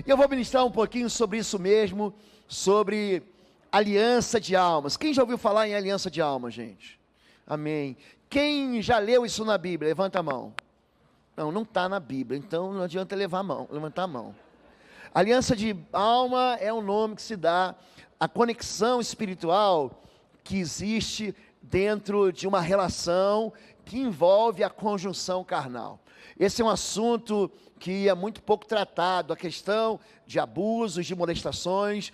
E eu vou ministrar um pouquinho sobre isso mesmo, sobre aliança de almas. Quem já ouviu falar em aliança de almas, gente? Amém. Quem já leu isso na Bíblia? Levanta a mão. Não está na Bíblia, então não adianta levantar a mão. Aliança de alma é um nome que se dá à conexão espiritual que existe dentro de uma relação que envolve a conjunção carnal. Esse é um assunto que é muito pouco tratado, a questão de abusos, de molestações,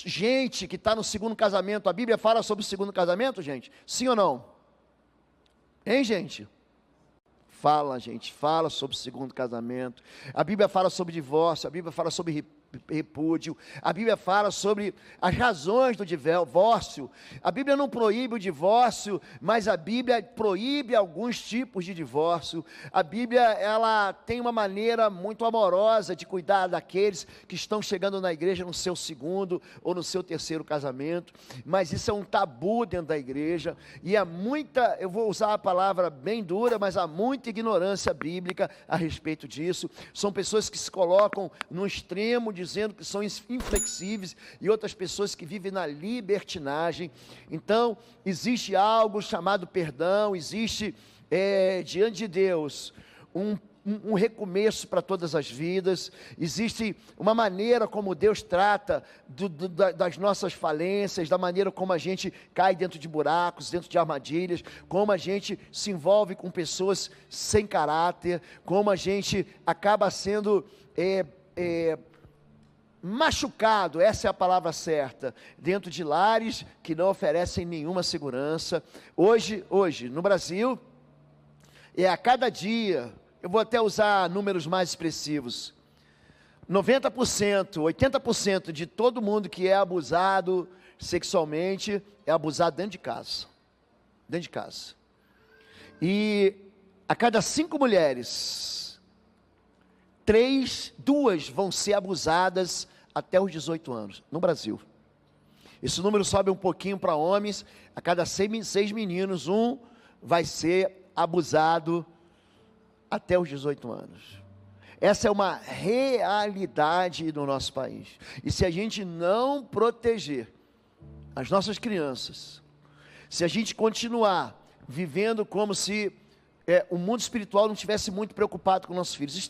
gente que está no segundo casamento. A Bíblia fala sobre o segundo casamento, gente? Sim ou não? Hein, gente? Fala sobre o segundo casamento. A Bíblia fala sobre divórcio, a Bíblia fala sobre repúdio, a Bíblia fala sobre as razões do divórcio. A Bíblia não proíbe o divórcio, mas a Bíblia proíbe alguns tipos de divórcio. A Bíblia, ela tem uma maneira muito amorosa de cuidar daqueles que estão chegando na igreja no seu segundo ou no seu terceiro casamento, mas isso é um tabu dentro da igreja, e há muita, eu vou usar a palavra bem dura, mas há muita ignorância bíblica a respeito disso. São pessoas que se colocam no extremo, dizendo que são inflexíveis, e outras pessoas que vivem na libertinagem. Então, existe algo chamado perdão, existe diante de Deus um recomeço para todas as vidas, existe uma maneira como Deus trata das nossas falências, da maneira como a gente cai dentro de buracos, dentro de armadilhas, como a gente se envolve com pessoas sem caráter, como a gente acaba sendo machucado, essa é a palavra certa, dentro de lares que não oferecem nenhuma segurança. Hoje, no Brasil, a cada dia, eu vou até usar números mais expressivos, 90%, 80% de todo mundo que é abusado sexualmente, é abusado dentro de casa, e a cada 5 mulheres, 2 vão ser abusadas até os 18 anos, no Brasil. Esse número sobe um pouquinho para homens, a cada 6 meninos, 1 vai ser abusado até os 18 anos. Essa é uma realidade no nosso país, e se a gente não proteger as nossas crianças, se a gente continuar vivendo como se o mundo espiritual não estivesse muito preocupado com nossos filhos.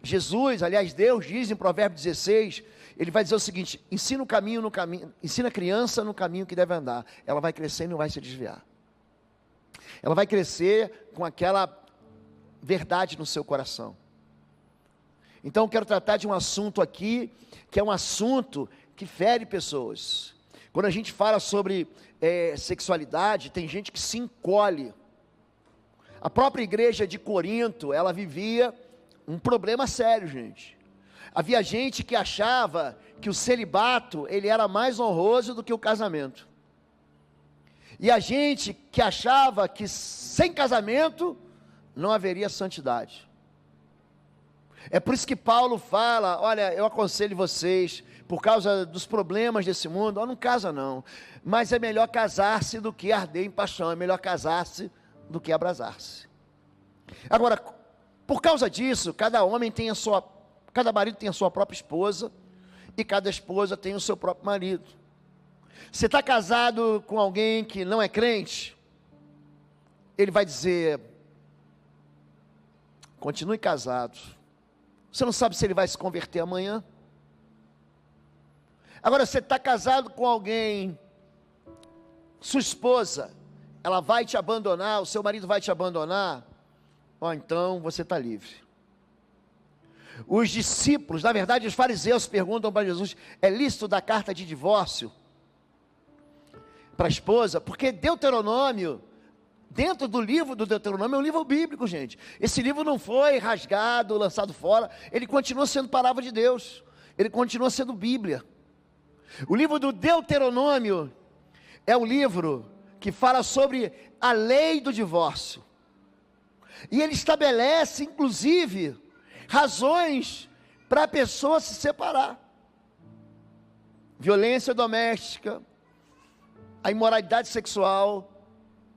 Jesus, aliás, Deus diz em Provérbios 16, ele vai dizer o seguinte: ensina a criança no caminho que deve andar, ela vai crescer e não vai se desviar. Ela vai crescer com aquela verdade no seu coração. Então, eu quero tratar de um assunto aqui, que é um assunto que fere pessoas. Quando a gente fala sobre sexualidade, tem gente que se encolhe. A própria igreja de Corinto, ela vivia um problema sério, gente. Havia gente que achava que o celibato, ele era mais honroso do que o casamento. E a gente que achava que sem casamento não haveria santidade. É por isso que Paulo fala: olha, eu aconselho vocês, por causa dos problemas desse mundo, não casa não, mas é melhor casar-se do que arder em paixão, é melhor casar-se do que abrasar-se. Agora, por causa disso, cada marido tem a sua própria esposa, e cada esposa tem o seu próprio marido. Você está casado com alguém que não é crente, ele vai dizer: continue casado, você não sabe se ele vai se converter amanhã. Agora, você está casado com alguém, sua esposa, ela vai te abandonar, o seu marido vai te abandonar, então você está livre. Os discípulos, na verdade os fariseus, perguntam para Jesus: é lícito dar carta de divórcio para a esposa? Porque Deuteronômio, dentro do livro do Deuteronômio, é um livro bíblico, gente. Esse livro não foi rasgado, lançado fora, ele continua sendo palavra de Deus, ele continua sendo Bíblia. O livro do Deuteronômio é um livro que fala sobre a lei do divórcio, e ele estabelece, inclusive, razões para a pessoa se separar: violência doméstica, a imoralidade sexual.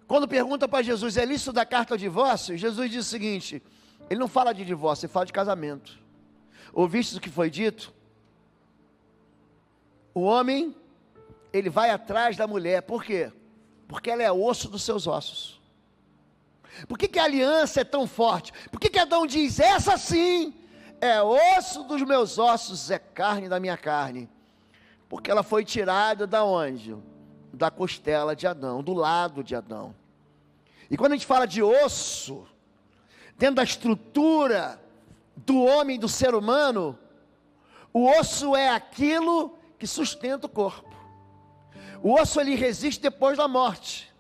Quando pergunta para Jesus: é lícito dar carta ao divórcio? Jesus diz o seguinte: ele não fala de divórcio, ele fala de casamento. Ouviste o que foi dito? O homem, ele vai atrás da mulher, por quê? Porque ela é osso dos seus ossos. Por que a aliança é tão forte? Por que Adão diz, essa sim, é osso dos meus ossos, é carne da minha carne? Porque ela foi tirada da onde? Da costela de Adão, do lado de Adão. E quando a gente fala de osso, dentro da estrutura do homem, do ser humano, o osso é aquilo que sustenta o corpo. O osso, ele resiste depois da morte.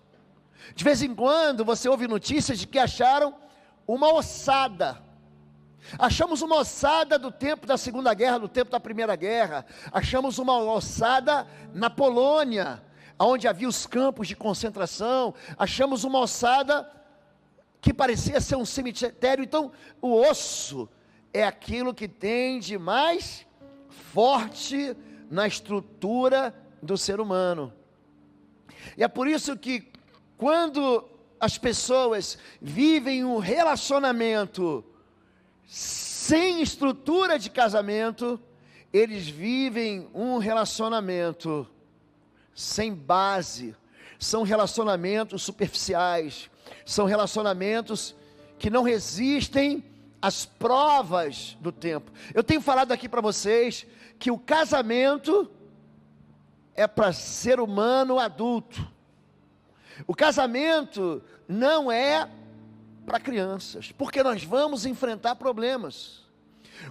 De vez em quando você ouve notícias de que acharam uma ossada. Achamos uma ossada do tempo da Segunda Guerra, do tempo da Primeira Guerra. Achamos uma ossada na Polônia, onde havia os campos de concentração. Achamos uma ossada que parecia ser um cemitério. Então, o osso é aquilo que tem de mais forte na estrutura do ser humano. E é por isso que quando as pessoas vivem um relacionamento sem estrutura de casamento, eles vivem um relacionamento sem base. São relacionamentos superficiais, são relacionamentos que não resistem às provas do tempo. Eu tenho falado aqui para vocês que o casamento é para ser humano adulto. O casamento não é para crianças, porque nós vamos enfrentar problemas.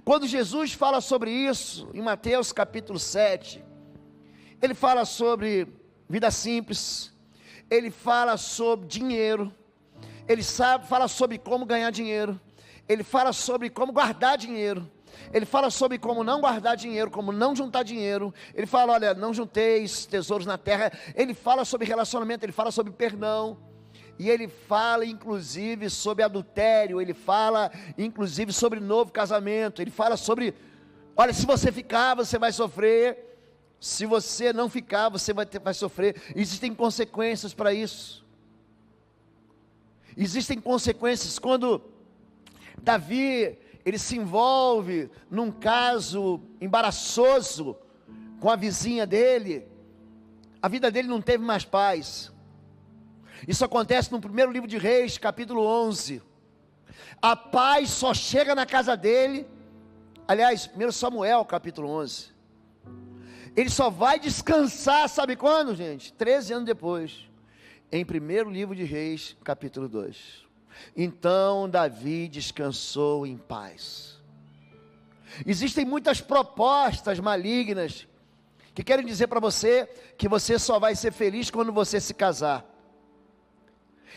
Quando Jesus fala sobre isso, em Mateus capítulo 7, ele fala sobre vida simples, ele fala sobre dinheiro, ele fala sobre como ganhar dinheiro, ele fala sobre como guardar dinheiro, ele fala sobre como não guardar dinheiro, como não juntar dinheiro. Ele fala, olha, não junteis tesouros na terra. Ele fala sobre relacionamento, ele fala sobre perdão. E ele fala inclusive sobre adultério. Ele fala inclusive sobre novo casamento. Ele fala sobre, olha, se você ficar, você vai sofrer. Se você não ficar, você vai sofrer. Existem consequências para isso. Existem consequências quando Davi, ele se envolve num caso embaraçoso com a vizinha dele. A vida dele não teve mais paz. Isso acontece no primeiro livro de Reis, capítulo 11. A paz só chega na casa dele. Aliás, 1 Samuel, capítulo 11. Ele só vai descansar, sabe quando, gente? 13 anos depois. Em primeiro livro de Reis, capítulo 2. Então Davi descansou em paz. Existem muitas propostas malignas que querem dizer para você que você só vai ser feliz quando você se casar.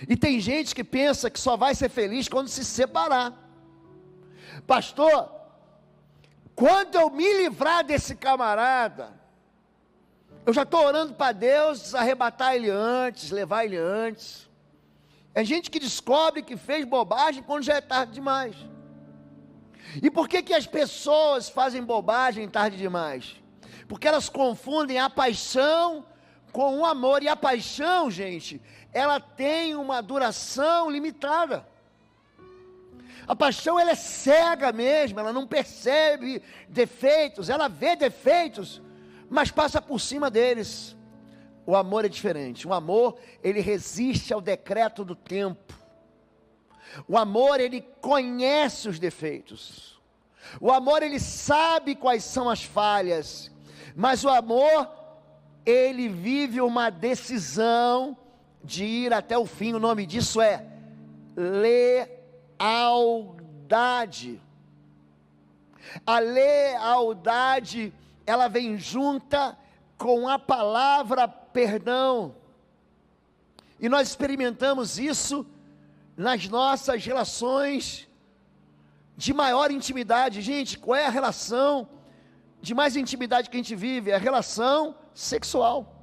E tem gente que pensa que só vai ser feliz quando se separar. Pastor, quando eu me livrar desse camarada, eu já estou orando para Deus arrebatar ele antes, levar ele antes. É gente que descobre que fez bobagem quando já é tarde demais. E por que as pessoas fazem bobagem tarde demais? Porque elas confundem a paixão com o amor. E a paixão, gente, ela tem uma duração limitada. A paixão, ela é cega mesmo, ela não percebe defeitos, ela vê defeitos, mas passa por cima deles. O amor é diferente. O amor, ele resiste ao decreto do tempo. O amor, ele conhece os defeitos. O amor, ele sabe quais são as falhas. Mas o amor, ele vive uma decisão de ir até o fim. O nome disso é lealdade. A lealdade, ela vem junta com a palavra perdão. E nós experimentamos isso nas nossas relações de maior intimidade. Gente, qual é a relação de mais intimidade que a gente vive? É a relação sexual.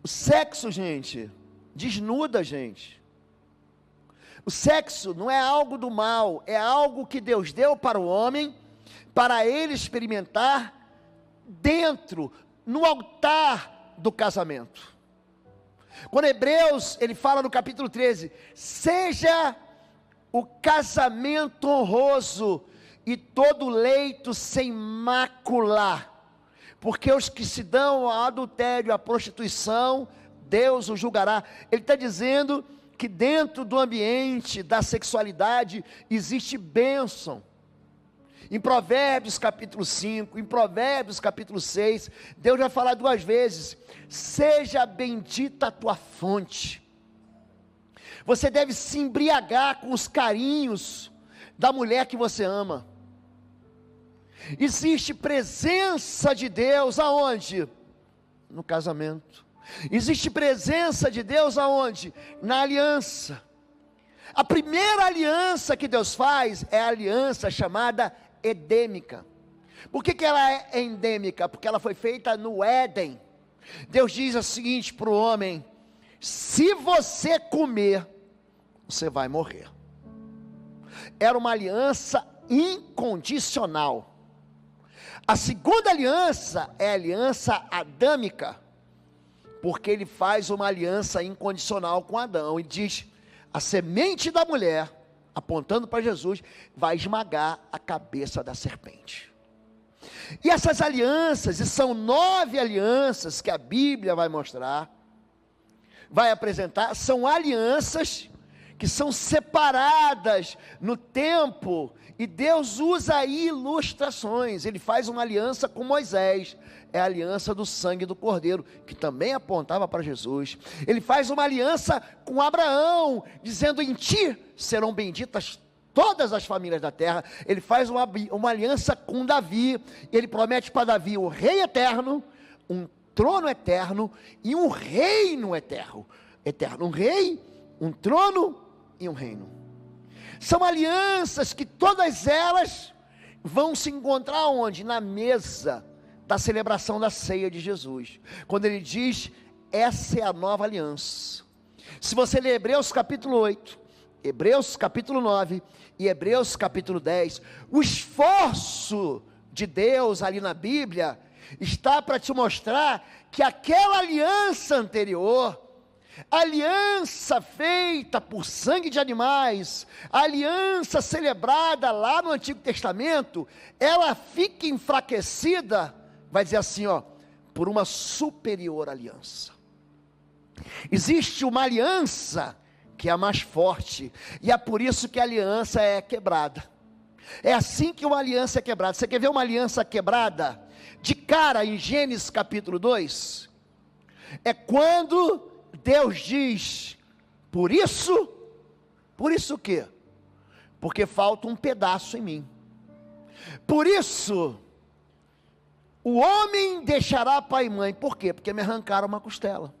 O sexo, gente, desnuda a gente. O sexo não é algo do mal, é algo que Deus deu para o homem, para ele experimentar dentro, no altar do casamento. Quando Hebreus, ele fala no capítulo 13, seja o casamento honroso e todo leito sem mácula, porque os que se dão ao adultério, à prostituição, Deus o julgará. Ele está dizendo que dentro do ambiente da sexualidade existe bênção. Em Provérbios capítulo 5, em Provérbios capítulo 6, Deus vai falar 2 vezes: seja bendita a tua fonte. Você deve se embriagar com os carinhos da mulher que você ama. Existe presença de Deus aonde? No casamento. Existe presença de Deus aonde? Na aliança. A primeira aliança que Deus faz é a aliança chamada edêmica. Por que ela é endêmica? Porque ela foi feita no Éden. Deus diz o seguinte para o homem: se você comer, você vai morrer. Era uma aliança incondicional. A segunda aliança é a aliança adâmica, porque ele faz uma aliança incondicional com Adão e diz: a semente da mulher, apontando para Jesus, vai esmagar a cabeça da serpente. E essas alianças, e são 9 alianças que a Bíblia vai mostrar, vai apresentar, são alianças que são separadas no tempo, e Deus usa ilustrações. Ele faz uma aliança com Moisés, é a aliança do sangue do Cordeiro, que também apontava para Jesus. Ele faz uma aliança com Abraão, dizendo: em ti serão benditas todas as famílias da terra. Ele faz uma aliança com Davi, ele promete para Davi o rei eterno, um trono eterno e um reino eterno, um rei, um trono e um reino. São alianças que todas elas vão se encontrar onde? Na mesa da celebração da ceia de Jesus, quando ele diz: essa é a nova aliança. Se você ler Hebreus capítulo 8, Hebreus capítulo 9 e Hebreus capítulo 10, o esforço de Deus ali na Bíblia está para te mostrar que aquela aliança anterior, aliança feita por sangue de animais, aliança celebrada lá no Antigo Testamento, ela fica enfraquecida, vai dizer assim, por uma superior aliança. Existe uma aliança que é a mais forte, e é por isso que a aliança é quebrada. É assim que uma aliança é quebrada. Você quer ver uma aliança quebrada? De cara, em Gênesis capítulo 2, é quando Deus diz: por isso o quê? Porque falta um pedaço em mim. Por isso, o homem deixará pai e mãe. Por quê? Porque me arrancaram uma costela.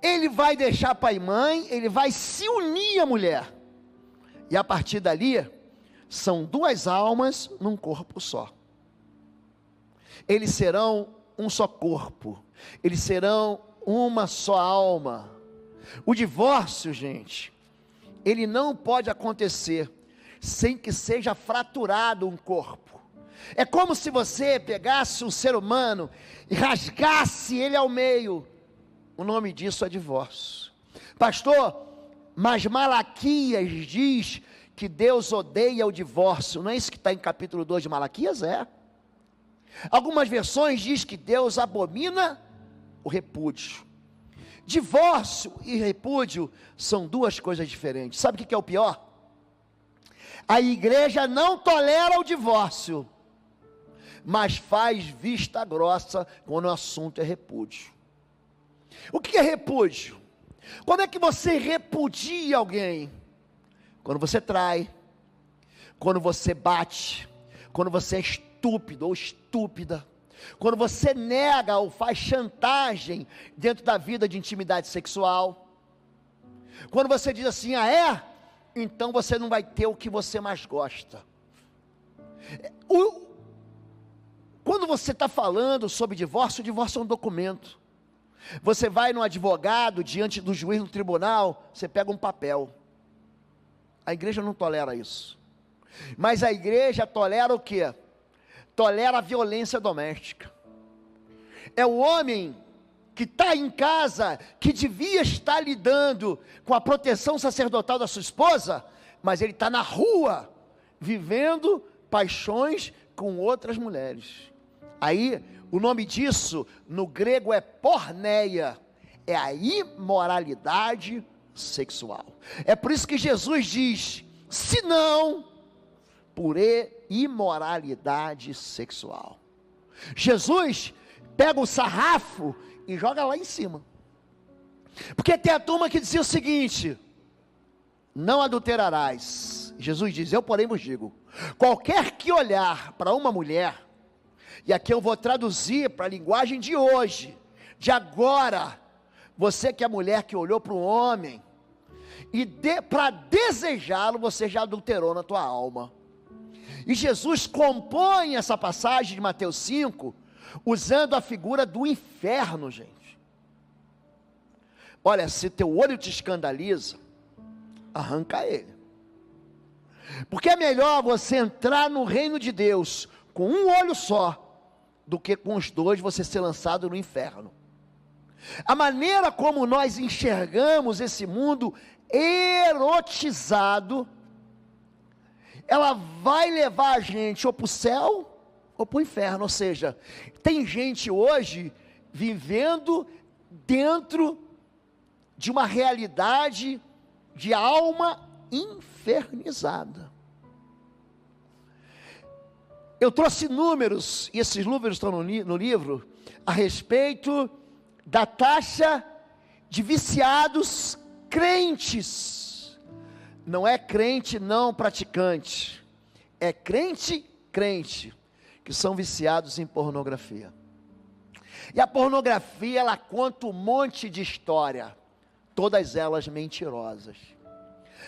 Ele vai deixar pai e mãe, ele vai se unir à mulher. E a partir dali, são 2 almas num corpo só. Eles serão um só corpo. Eles serão uma só alma. O divórcio, gente, ele não pode acontecer sem que seja fraturado um corpo. É como se você pegasse um ser humano e rasgasse ele ao meio. O nome disso é divórcio. Pastor, mas Malaquias diz que Deus odeia o divórcio. Não é isso que está em capítulo 2 de Malaquias? É. Algumas versões diz que Deus abomina o repúdio. Divórcio e repúdio são 2 coisas diferentes. Sabe o que é o pior? A igreja não tolera o divórcio, mas faz vista grossa quando o assunto é repúdio. O que é repúdio? Quando é que você repudia alguém? Quando você trai, quando você bate, quando você é estúpido ou estúpida, quando você nega ou faz chantagem dentro da vida de intimidade sexual, quando você diz assim: então você não vai ter o que você mais gosta. Quando você está falando sobre divórcio, o divórcio é um documento. Você vai no advogado, diante do juiz no tribunal, você pega um papel. A igreja não tolera isso. Mas a igreja tolera o quê? Tolera a violência doméstica. É o homem que está em casa, que devia estar lidando com a proteção sacerdotal da sua esposa, mas ele está na rua, vivendo paixões com outras mulheres. Aí, o nome disso, no grego é porneia, é a imoralidade sexual. É por isso que Jesus diz, se não, por imoralidade sexual. Jesus pega o sarrafo e joga lá em cima. Porque tem a turma que dizia o seguinte, não adulterarás. Jesus diz, eu porém vos digo, qualquer que olhar para uma mulher, e aqui eu vou traduzir para a linguagem de hoje, de agora, você que é mulher que olhou para um homem, e para desejá-lo, você já adulterou na tua alma. E Jesus compõe essa passagem de Mateus 5, usando a figura do inferno, gente. Olha, se teu olho te escandaliza, arranca ele. Porque é melhor você entrar no reino de Deus com um olho só, do que com os dois você ser lançado no inferno. A maneira como nós enxergamos esse mundo erotizado, ela vai levar a gente ou para o céu, ou para o inferno. Ou seja, tem gente hoje vivendo dentro de uma realidade de alma infernizada. Eu trouxe números, e esses números estão no livro, a respeito da taxa de viciados crentes. Não é crente não praticante, é crente, que são viciados em pornografia. E a pornografia, ela conta um monte de história, todas elas mentirosas.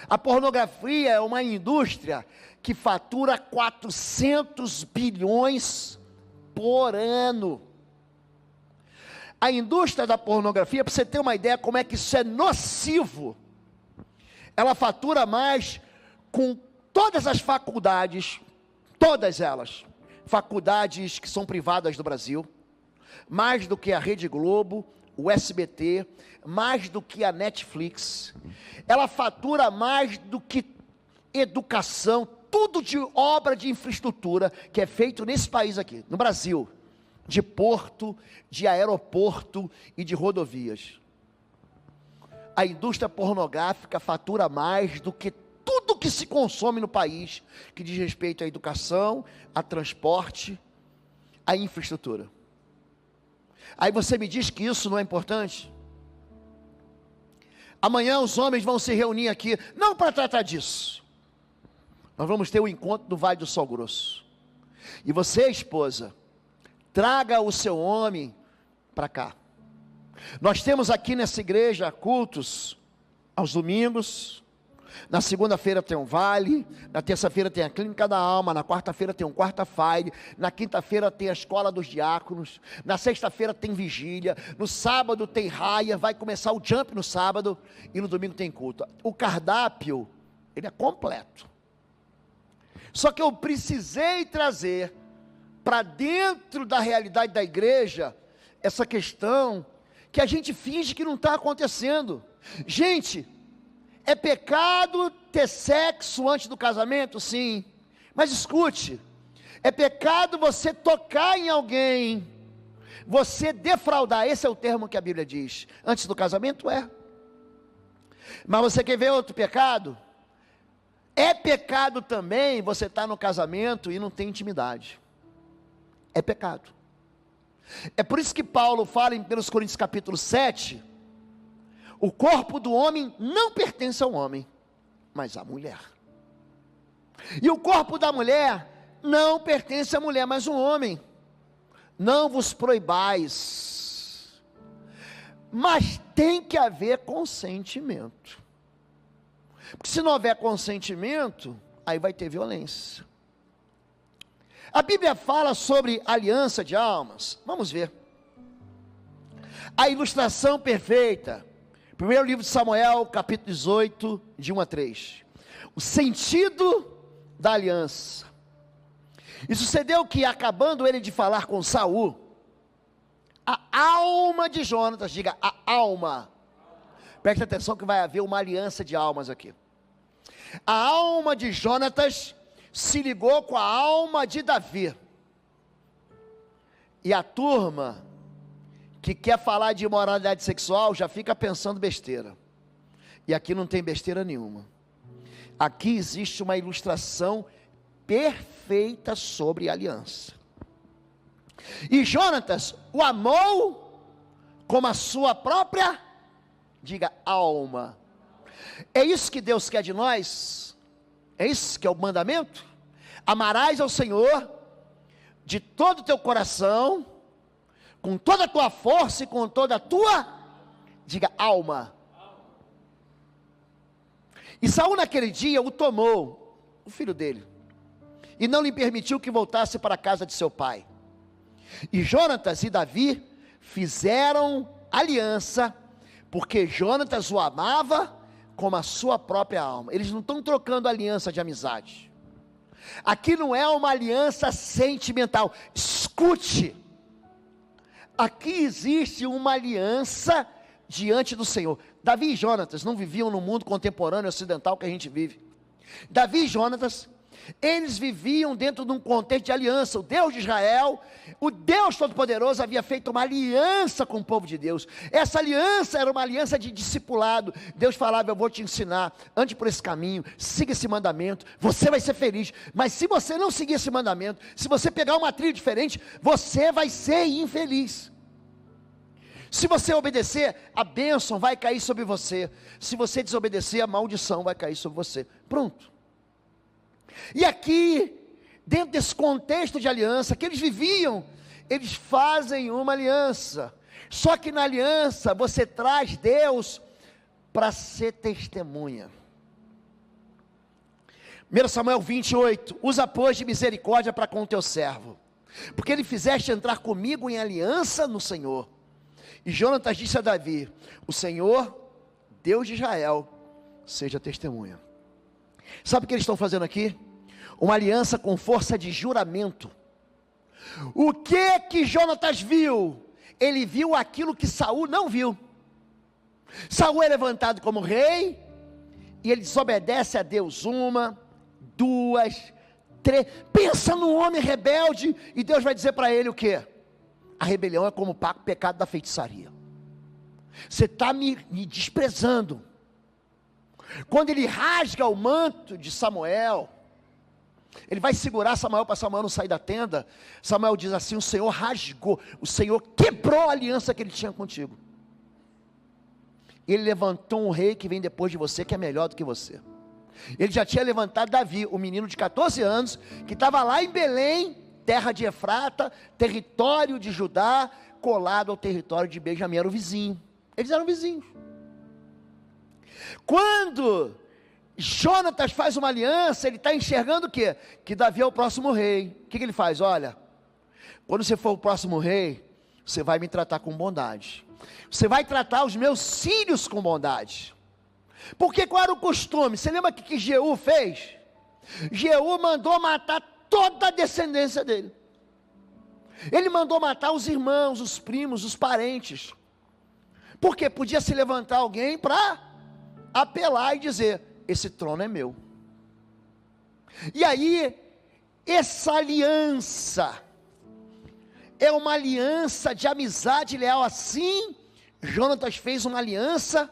A pornografia é uma indústria que fatura 400 bilhões por ano. A indústria da pornografia, para você ter uma ideia como é que isso é nocivo, ela fatura mais com todas as faculdades, todas elas, faculdades que são privadas do Brasil, mais do que a Rede Globo, o SBT, mais do que a Netflix. Ela fatura mais do que educação, tudo de obra de infraestrutura que é feito nesse país aqui, no Brasil, de porto, de aeroporto e de rodovias. A indústria pornográfica fatura mais do que tudo que se consome no país, que diz respeito à educação, a transporte, à infraestrutura. Aí você me diz que isso não é importante? Amanhã os homens vão se reunir aqui, não para tratar disso. Nós vamos ter o encontro do Vale do Sol Grosso. E você, esposa, traga o seu homem para cá. Nós temos aqui nessa igreja cultos aos domingos. Na segunda-feira tem um vale, na terça-feira tem a clínica da alma, na quarta-feira tem um quarta-feira, na quinta-feira tem a escola dos diáconos, na sexta-feira tem vigília, no sábado tem raia, vai começar o jump no sábado, e no domingo tem culto. O cardápio, ele é completo. Só que eu precisei trazer para dentro da realidade da igreja essa questão que a gente finge que não está acontecendo. Gente, é pecado ter sexo antes do casamento? Sim. Mas escute, é pecado você tocar em alguém, você defraudar, esse é o termo que a Bíblia diz, antes do casamento? É. Mas você quer ver outro pecado? É pecado também você estar no casamento e não ter intimidade. É pecado. É por isso que Paulo fala em 1 Coríntios capítulo 7, o corpo do homem não pertence ao homem, mas à mulher. E o corpo da mulher não pertence à mulher, mas ao homem. Não vos proibais, mas tem que haver consentimento. Porque se não houver consentimento, aí vai ter violência. A Bíblia fala sobre aliança de almas. Vamos ver. A ilustração perfeita. Primeiro livro de Samuel, capítulo 18, de 1 a 3. O sentido da aliança. E sucedeu que, acabando ele de falar com Saul, a alma de Jonatas, diga, a alma. Preste atenção que vai haver uma aliança de almas aqui. A alma de Jonatas se ligou com a alma de Davi. E a turma que quer falar de imoralidade sexual já fica pensando besteira. E aqui não tem besteira nenhuma. Aqui existe uma ilustração perfeita sobre aliança. E Jonatas o amou como a sua própria, diga, alma. É isso que Deus quer de nós? É isso que é o mandamento? Amarás ao Senhor de todo o teu coração, com toda a tua força e com toda a tua, diga, alma. E Saul naquele dia o tomou, o filho dele, e não lhe permitiu que voltasse para a casa de seu pai. E Jonatas e Davi fizeram aliança, porque Jonatas o amava como a sua própria alma. Eles não estão trocando aliança de amizade. Aqui não é uma aliança sentimental. Escute, aqui existe uma aliança diante do Senhor. Davi e Jonatas não viviam no mundo contemporâneo ocidental que a gente vive. Davi e Jonatas, eles viviam dentro de um contexto de aliança. O Deus de Israel, o Deus Todo-Poderoso, havia feito uma aliança com o povo de Deus. Essa aliança era uma aliança de discipulado. Deus falava: eu vou te ensinar, ande por esse caminho, siga esse mandamento, você vai ser feliz. Mas se você não seguir esse mandamento, se você pegar uma trilha diferente, você vai ser infeliz. Se você obedecer, a bênção vai cair sobre você. Se você desobedecer, a maldição vai cair sobre você. Pronto. E aqui, dentro desse contexto de aliança que eles viviam, eles fazem uma aliança. Só que na aliança você traz Deus para ser testemunha. 1 Samuel 28, usa pois de misericórdia para com o teu servo, porque ele fizeste entrar comigo em aliança no Senhor. E Jonatas disse a Davi: o Senhor, Deus de Israel, seja testemunha. Sabe o que eles estão fazendo aqui? Uma aliança com força de juramento. O que Jonatas viu? Ele viu aquilo que Saul não viu. Saul é levantado como rei, e ele desobedece a Deus uma, duas, três. Pensa num homem rebelde, e Deus vai dizer para ele o quê? A rebelião é como o pecado da feitiçaria. Você está me desprezando. Quando ele rasga o manto de Samuel, ele vai segurar Samuel para Samuel não sair da tenda. Samuel diz assim: o Senhor rasgou, o Senhor quebrou a aliança que ele tinha contigo. Ele levantou um rei que vem depois de você, que é melhor do que você. Ele já tinha levantado Davi, um menino de 14 anos, que estava lá em Belém, terra de Efrata, território de Judá, colado ao território de Benjamim, era o vizinho. Eles eram vizinhos. Quando Jonatas faz uma aliança, ele está enxergando o quê? Que Davi é o próximo rei. O que ele faz? Olha, quando você for o próximo rei, você vai me tratar com bondade. Você vai tratar os meus filhos com bondade. Porque qual era o costume? Você lembra o que Jeú fez? Jeú mandou matar toda a descendência dele. Ele mandou matar os irmãos, os primos, os parentes. Porque podia se levantar alguém para apelar e dizer: esse trono é meu. E aí, essa aliança é uma aliança de amizade leal. Assim, Jonatas fez uma aliança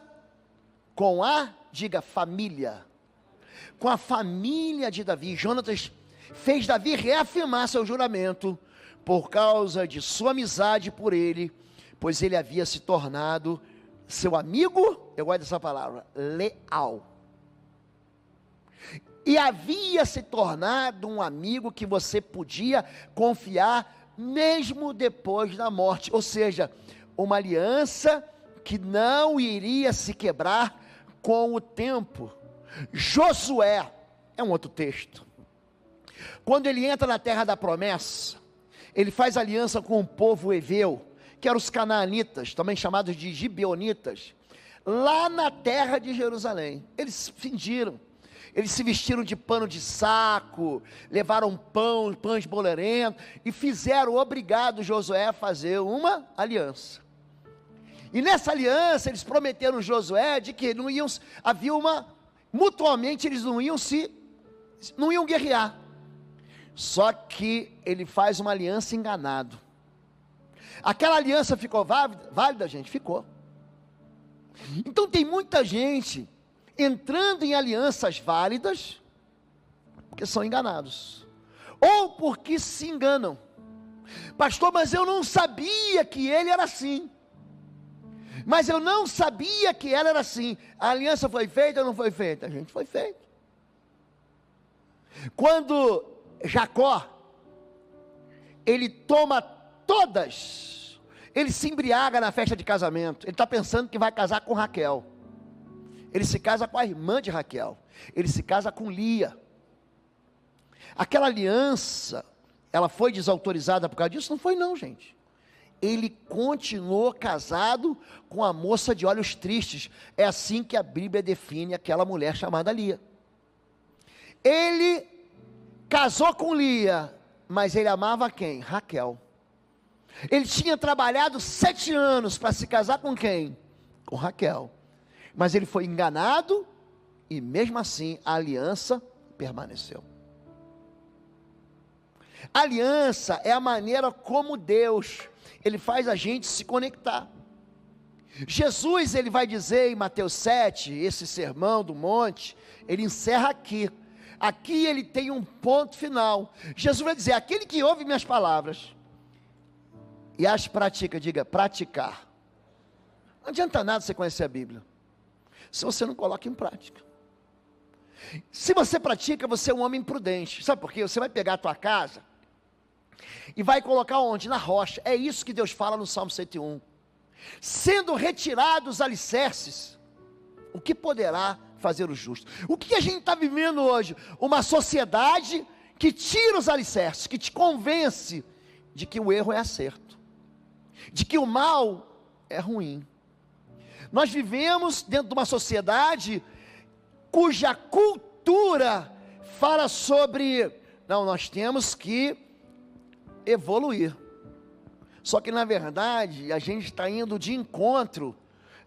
com a, diga, família, com a família de Davi. Jonatas fez Davi reafirmar seu juramento, por causa de sua amizade por ele, pois ele havia se tornado seu amigo, eu gosto dessa palavra, leal. E havia se tornado um amigo que você podia confiar, mesmo depois da morte. Ou seja, uma aliança que não iria se quebrar com o tempo. Josué, é um outro texto. Quando ele entra na terra da promessa, ele faz aliança com o povo heveu, que eram os canaanitas, também chamados de gibeonitas, lá na terra de Jerusalém. Eles fingiram, eles se vestiram de pano de saco, levaram pães bolerentos, e fizeram obrigado Josué a fazer uma aliança. E nessa aliança eles prometeram Josué de que não iam, havia uma, mutuamente eles não iam guerrear. Só que ele faz uma aliança enganado. Aquela aliança ficou válida, gente? Ficou. Então tem muita gente entrando em alianças válidas, porque são enganados, ou porque se enganam. Pastor, mas eu não sabia que ele era assim. Mas eu não sabia que ela era assim. A aliança foi feita ou não foi feita? A gente foi feita. Quando Jacó, ele toma todas, ele se embriaga na festa de casamento, ele está pensando que vai casar com Raquel, ele se casa com a irmã de Raquel, ele se casa com Lia. Aquela aliança, ela foi desautorizada por causa disso? Não foi não, gente. Ele continuou casado com a moça de olhos tristes. É assim que a Bíblia define aquela mulher chamada Lia. Ele casou com Lia, mas ele amava quem? Raquel. Ele tinha trabalhado 7 anos para se casar com quem? Com Raquel. Mas ele foi enganado e mesmo assim a aliança permaneceu. A aliança é a maneira como Deus, ele faz a gente se conectar. Jesus, ele vai dizer em Mateus 7, esse sermão do monte, ele encerra aqui. Aqui ele tem um ponto final. Jesus vai dizer: aquele que ouve minhas palavras e as pratica, diga, praticar. Não adianta nada você conhecer a Bíblia, se você não coloca em prática. Se você pratica, você é um homem prudente. Sabe por quê? Você vai pegar a tua casa e vai colocar onde? Na rocha. É isso que Deus fala no Salmo 101. Sendo retirados os alicerces, o que poderá fazer o justo? O que a gente está vivendo hoje? Uma sociedade que tira os alicerces, que te convence de que o erro é acerto, de que o mal é ruim. Nós vivemos dentro de uma sociedade cuja cultura fala sobre, não, nós temos que evoluir. Só que na verdade a gente está indo de encontro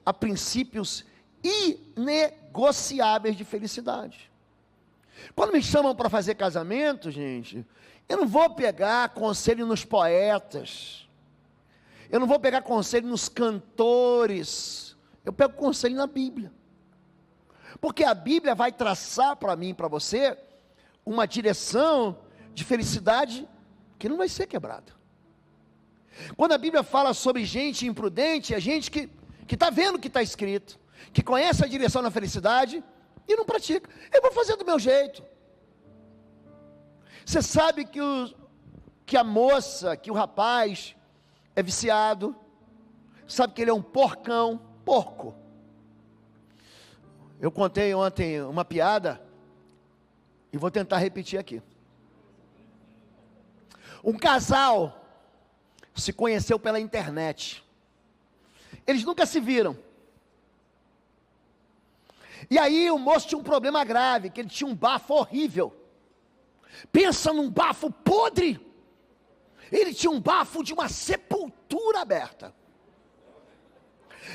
a princípios inegociáveis de felicidade. Quando me chamam para fazer casamento, gente, eu não vou pegar conselho nos poetas, eu não vou pegar conselho nos cantores, eu pego conselho na Bíblia, porque a Bíblia vai traçar para mim e para você uma direção de felicidade que não vai ser quebrada. Quando a Bíblia fala sobre gente imprudente, é gente que está vendo o que está escrito, que conhece a direção da felicidade e não pratica. Eu vou fazer do meu jeito. Você sabe que a moça, que o rapaz é viciado, sabe que ele é um porco. Eu contei ontem uma piada e vou tentar repetir aqui. Um casal se conheceu pela internet. Eles nunca se viram. E aí o moço tinha um problema grave, que ele tinha um bafo horrível. Pensa num bafo podre. Ele tinha um bafo de uma sepultura aberta.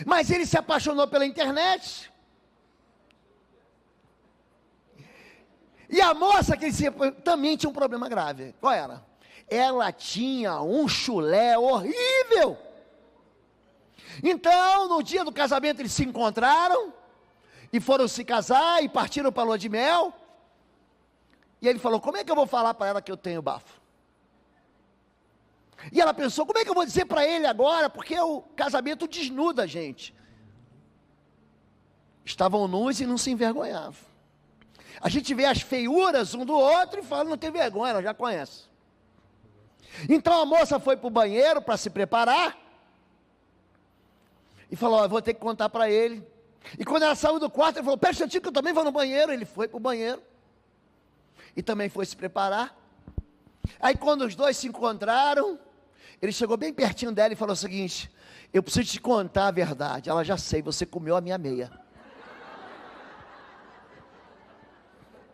Mas ele se apaixonou pela internet. E a moça que ele se também tinha um problema grave. Qual era? Ela tinha um chulé horrível. Então, no dia do casamento, eles se encontraram e foram se casar e partiram para a lua de mel. E ele falou: como é que eu vou falar para ela que eu tenho bafo? E ela pensou: como é que eu vou dizer para ele agora? Porque o casamento desnuda a gente. Estavam nus e não se envergonhavam. A gente vê as feiuras um do outro e fala: não tem vergonha, ela já conhece. Então a moça foi para o banheiro para se preparar e falou: eu vou ter que contar para ele. E quando ela saiu do quarto, ele falou: presta atenção que eu também vou no banheiro. Ele foi para o banheiro e também foi se preparar. Aí quando os dois se encontraram, ele chegou bem pertinho dela e falou o seguinte: eu preciso te contar a verdade. Ela: já sei, você comeu a minha meia.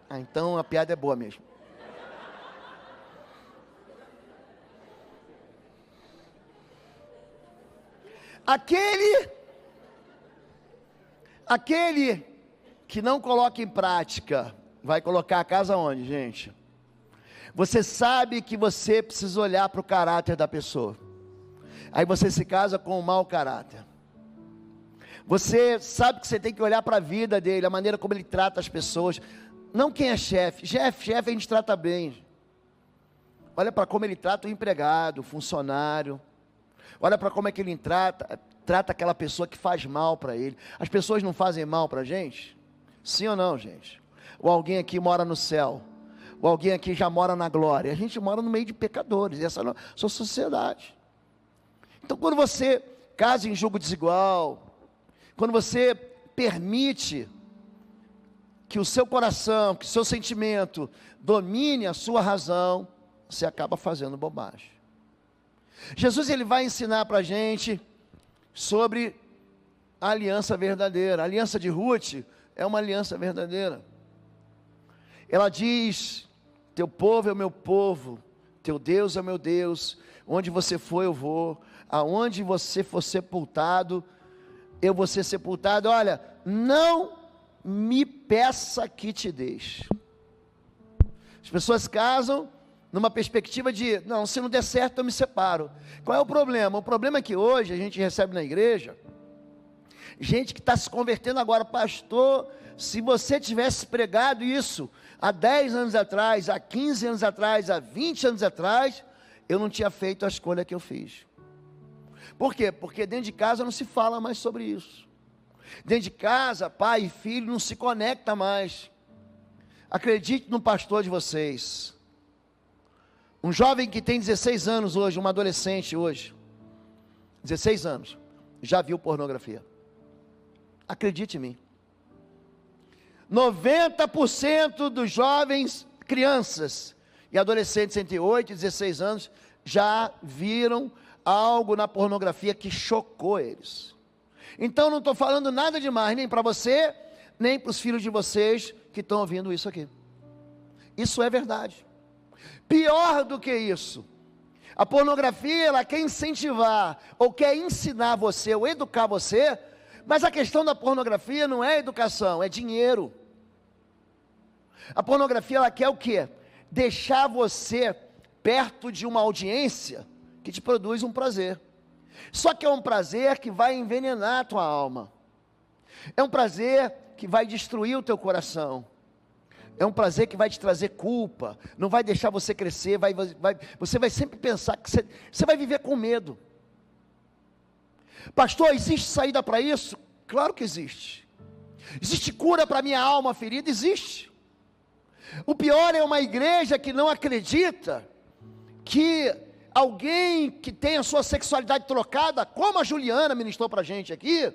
Ah, então a piada é boa mesmo. Aquele que não coloca em prática, vai colocar a casa onde, gente? Você sabe que você precisa olhar para o caráter da pessoa. Aí você se casa com um mau caráter. Você sabe que você tem que olhar para a vida dele, a maneira como ele trata as pessoas. Não quem é chefe. Chefe a gente trata bem. Olha para como ele trata o empregado, o funcionário. Olha para como é que ele trata aquela pessoa que faz mal para ele. As pessoas não fazem mal para a gente? Sim ou não, gente? Ou alguém aqui mora no céu? Ou alguém aqui já mora na glória? A gente mora no meio de pecadores. Essa é a sua sociedade. Então, quando você casa em julgo desigual, quando você permite que o seu coração, que o seu sentimento domine a sua razão, você acaba fazendo bobagem. Jesus, ele vai ensinar para a gente sobre a aliança verdadeira. A aliança de Ruth é uma aliança verdadeira. Ela diz: teu povo é o meu povo, teu Deus é o meu Deus, onde você for eu vou, aonde você for sepultado, eu vou ser sepultado. Olha, não me peça que te deixe. As pessoas casam numa perspectiva de, não, se não der certo eu me separo. Qual é o problema? O problema é que hoje a gente recebe na igreja gente que está se convertendo agora. Pastor, se você tivesse pregado isso há 10 anos atrás, há 15 anos atrás, há 20 anos atrás, eu não tinha feito a escolha que eu fiz. Por quê? Porque dentro de casa não se fala mais sobre isso. Dentro de casa, pai e filho não se conectam mais. Acredite no pastor de vocês. Um jovem que tem 16 anos hoje, uma adolescente hoje, 16 anos, já viu pornografia. Acredite em mim. 90% dos jovens, crianças e adolescentes entre 8 e 16 anos, já viram algo na pornografia que chocou eles. Então não estou falando nada demais, nem para você, nem para os filhos de vocês que estão ouvindo isso aqui. Isso é verdade. Pior do que isso, a pornografia, ela quer incentivar, ou quer ensinar você, ou educar você, mas a questão da pornografia não é educação, é dinheiro. A pornografia, ela quer o quê? Deixar você perto de uma audiência que te produz um prazer. Só que é um prazer que vai envenenar a tua alma. É um prazer que vai destruir o teu coração. É um prazer que vai te trazer culpa, não vai deixar você crescer, você vai sempre pensar que você vai viver com medo. Pastor, existe saída para isso? Claro que existe. Existe cura para minha alma ferida? Existe. O pior é uma igreja que não acredita que alguém que tem a sua sexualidade trocada, como a Juliana ministrou para a gente aqui,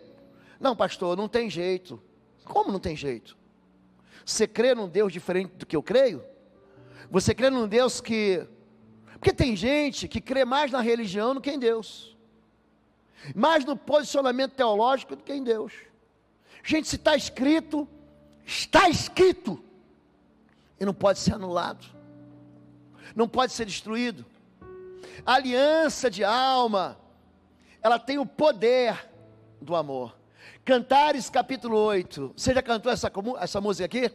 não, pastor, não tem jeito. Como não tem jeito? Você crê num Deus diferente do que eu creio? Você crê num Deus que... Porque tem gente que crê mais na religião do que em Deus, mais no posicionamento teológico do que em Deus. Gente, se está escrito, e não pode ser anulado, não pode ser destruído. A aliança de alma, ela tem o poder do amor. Cantares capítulo 8, você já cantou essa música aqui?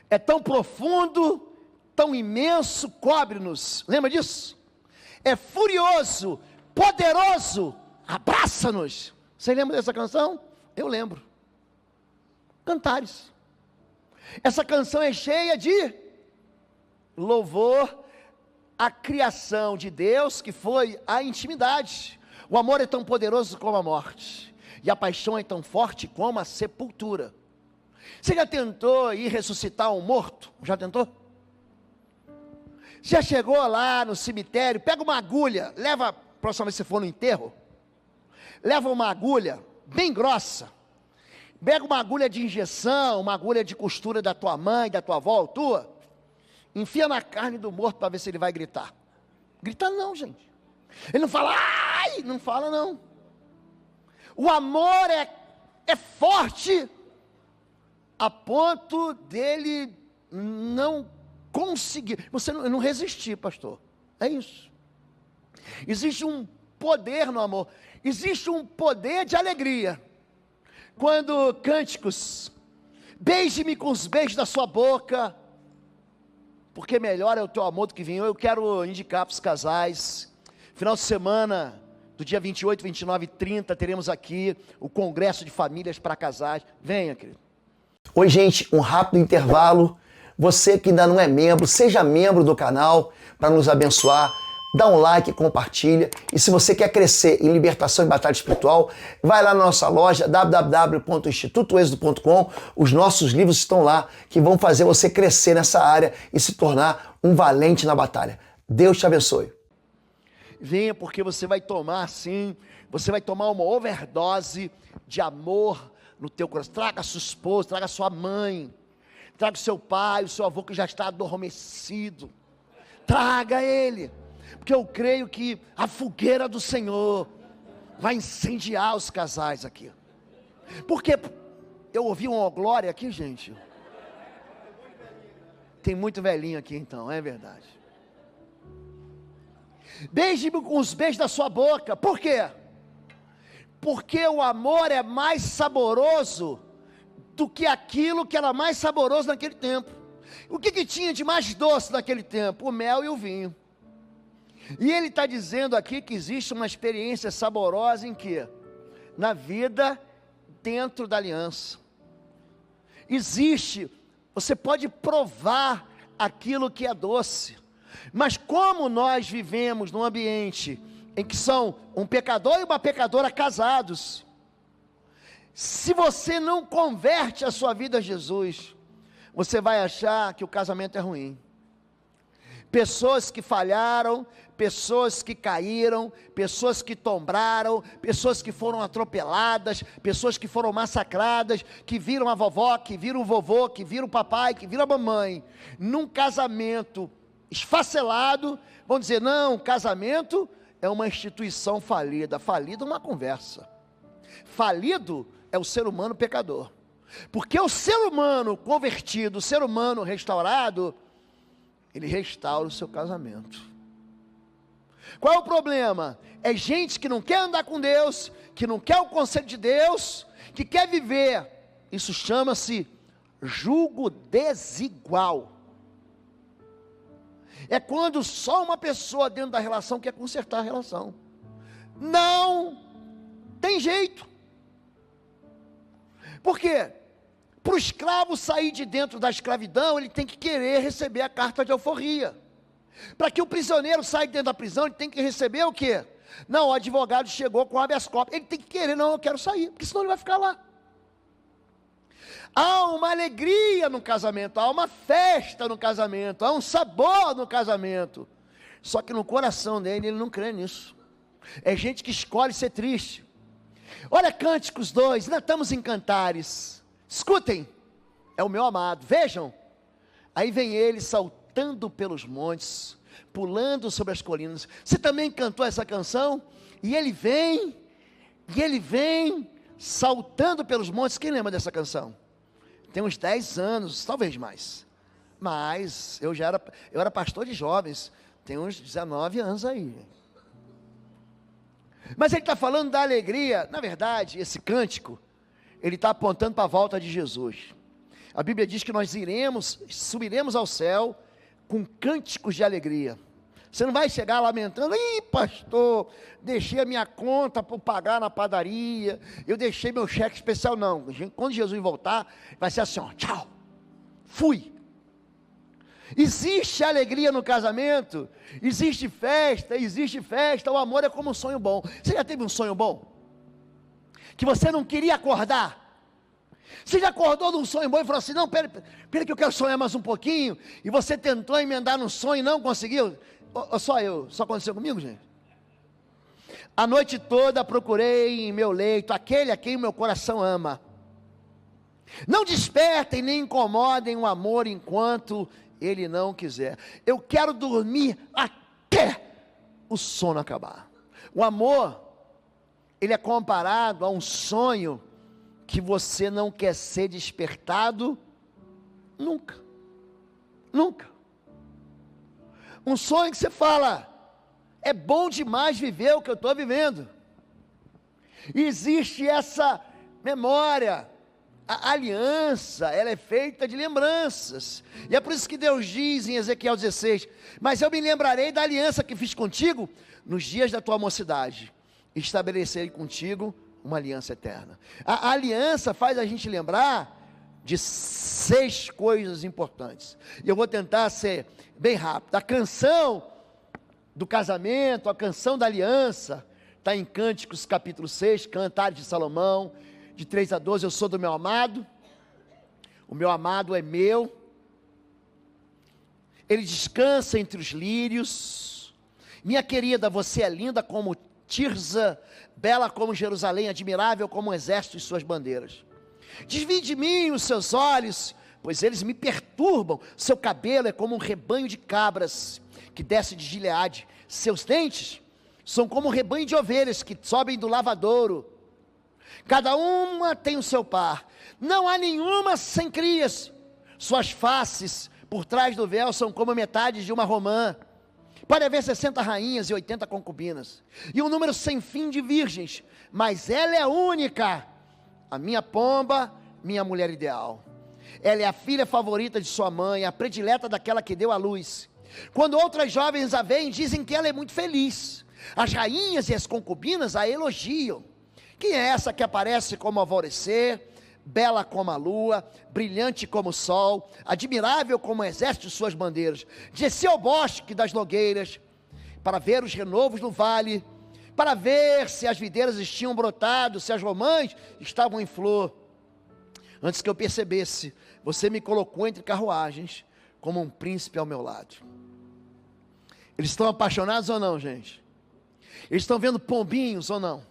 É tão profundo, tão imenso, cobre-nos, lembra disso? É furioso, poderoso, abraça-nos. Você lembra dessa canção? Eu lembro. Cantares. Essa canção é cheia de louvor à criação de Deus, que foi a intimidade. O amor é tão poderoso como a morte, e a paixão é tão forte como a sepultura. Você já tentou ir ressuscitar um morto? Já tentou? Já chegou lá no cemitério, pega uma agulha, leva, próxima vez que você for no enterro, leva uma agulha bem grossa, pega uma agulha de injeção, uma agulha de costura da tua mãe, da tua avó, tua, enfia na carne do morto para ver se ele vai gritar. Grita não, gente. Ele não fala, ai, não fala não. O amor é forte a ponto dele não conseguir, você não resistir, pastor. É isso. Existe um poder no amor, existe um poder de alegria. Quando cânticos, beije-me com os beijos da sua boca, porque melhor é o teu amor do que vinho. Eu quero indicar para os casais, final de semana, do dia 28, 29 e 30, teremos aqui o Congresso de Famílias para Casais. Venha, querido. Oi, gente, um rápido intervalo. Você que ainda não é membro, seja membro do canal para nos abençoar. Dá um like, compartilha. E se você quer crescer em libertação e batalha espiritual, vai lá na nossa loja www.institutoexodo.com. Os nossos livros estão lá que vão fazer você crescer nessa área e se tornar um valente na batalha. Deus te abençoe. Venha, porque você vai tomar sim, você vai tomar uma overdose de amor no teu coração. Traga a sua esposa, traga a sua mãe, traga o seu pai, o seu avô que já está adormecido. Traga ele. Porque eu creio que a fogueira do Senhor vai incendiar os casais aqui. Porque eu ouvi uma glória aqui, gente. Tem muito velhinho aqui então, é verdade. Beije-me com os beijos da sua boca. Por quê? Porque o amor é mais saboroso do que aquilo que era mais saboroso naquele tempo. O que tinha de mais doce naquele tempo? O mel e o vinho. E ele está dizendo aqui que existe uma experiência saborosa em quê? Na vida dentro da aliança. Existe, você pode provar aquilo que é doce. Mas como nós vivemos num ambiente em que são um pecador e uma pecadora casados, se você não converte a sua vida a Jesus, você vai achar que o casamento é ruim. Pessoas que falharam, pessoas que caíram, pessoas que tombaram, pessoas que foram atropeladas, pessoas que foram massacradas, que viram a vovó, que viram o vovô, que viram o papai, que viram a mamãe, num casamento esfacelado, vão dizer, não, casamento é uma instituição falida. Falida é uma conversa. Falido é o ser humano pecador. Porque o ser humano convertido, o ser humano restaurado, ele restaura o seu casamento. Qual é o problema? É gente que não quer andar com Deus, que não quer o conselho de Deus, que quer viver. Isso chama-se jugo desigual. É quando só uma pessoa dentro da relação quer consertar a relação. Não tem jeito. Por quê? Para o escravo sair de dentro da escravidão, ele tem que querer receber a carta de alforria. Para que o prisioneiro saia de dentro da prisão, ele tem que receber o quê? Não, o advogado chegou com habeas corpus, ele tem que querer, não, eu quero sair, porque senão ele vai ficar lá. Há uma alegria no casamento, há uma festa no casamento, há um sabor no casamento. Só que no coração dele, ele não crê nisso. É gente que escolhe ser triste. Olha Cânticos 2, ainda estamos em Cantares. Escutem, é o meu amado, vejam. Aí vem ele saltando pelos montes, pulando sobre as colinas. Você também cantou essa canção? E ele vem saltando pelos montes. Quem lembra dessa canção? Tem uns 10 anos, talvez mais. Mas eu era pastor de jovens, tem uns 19 anos aí. Mas ele está falando da alegria. Na verdade, esse cântico, ele está apontando para a volta de Jesus. A Bíblia diz que nós subiremos ao céu com cânticos de alegria. Você não vai chegar lamentando, ih pastor, deixei a minha conta para pagar na padaria, eu deixei meu cheque especial, não. Quando Jesus voltar, vai ser assim, ó, tchau, fui. Existe alegria no casamento, existe festa, o amor é como um sonho bom. Você já teve um sonho bom? Que você não queria acordar? Você já acordou de um sonho bom e falou assim, não, pera que eu quero sonhar mais um pouquinho, e você tentou emendar no sonho e não conseguiu? Só aconteceu comigo, gente? A noite toda procurei em meu leito aquele a quem o meu coração ama. Não despertem nem incomodem o amor enquanto ele não quiser. Eu quero dormir até o sono acabar. O amor, ele é comparado a um sonho que você não quer ser despertado nunca. Nunca. Um sonho que você fala, é bom demais viver o que eu estou vivendo. Existe essa memória A aliança, ela é feita de lembranças, e é por isso que Deus diz em Ezequiel 16, mas eu me lembrarei da aliança que fiz contigo nos dias da tua mocidade, e estabelecerei contigo uma aliança eterna. A aliança faz a gente lembrar de 6 coisas importantes, e eu vou tentar ser bem rápido. A canção do casamento, a canção da aliança, está em Cânticos capítulo 6, Cantares de Salomão, de 3 a 12, eu sou do meu amado, o meu amado é meu, ele descansa entre os lírios, minha querida, você é linda como Tirza, bela como Jerusalém, admirável como um exército e suas bandeiras. Desvie de mim os seus olhos, pois eles me perturbam, seu cabelo é como um rebanho de cabras, que desce de Gileade, seus dentes são como um rebanho de ovelhas, que sobem do lavadouro, cada uma tem o seu par, não há nenhuma sem crias, suas faces por trás do véu são como metade de uma romã, pode haver 60 rainhas e 80 concubinas, e um número sem fim de virgens, mas ela é única, a minha pomba, minha mulher ideal, ela é a filha favorita de sua mãe, a predileta daquela que deu à luz, quando outras jovens a veem, dizem que ela é muito feliz, as rainhas e as concubinas a elogiam. Quem é essa que aparece como alvorecer, bela como a lua, brilhante como o sol, admirável como o exército de suas bandeiras? Desceu ao bosque das nogueiras, para ver os renovos no vale, para ver se as videiras tinham brotado, se as romãs estavam em flor. Antes que eu percebesse, você me colocou entre carruagens, como um príncipe ao meu lado. Eles estão apaixonados ou não, gente? Eles estão vendo pombinhos ou não?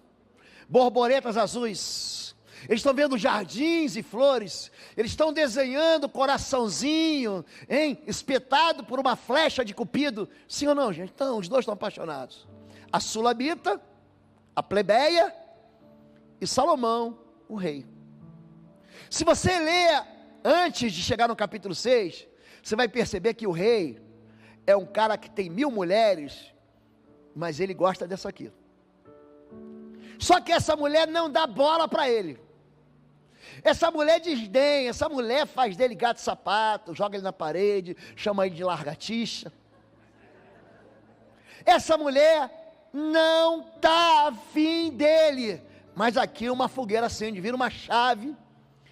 Borboletas azuis, eles estão vendo jardins e flores, eles estão desenhando coraçãozinho, hein, espetado por uma flecha de cupido, sim ou não, gente? Então, os dois estão apaixonados, a sulamita, a plebeia, e Salomão, o rei. Se você ler, antes de chegar no capítulo 6, você vai perceber que o rei, é um cara que tem 1000 mulheres, mas ele gosta dessa aqui, só que essa mulher não dá bola para ele, essa mulher desdenha, essa mulher faz dele gato sapato, joga ele na parede, chama ele de largatixa, essa mulher não está afim dele, mas aqui uma fogueira acende, vira uma chave,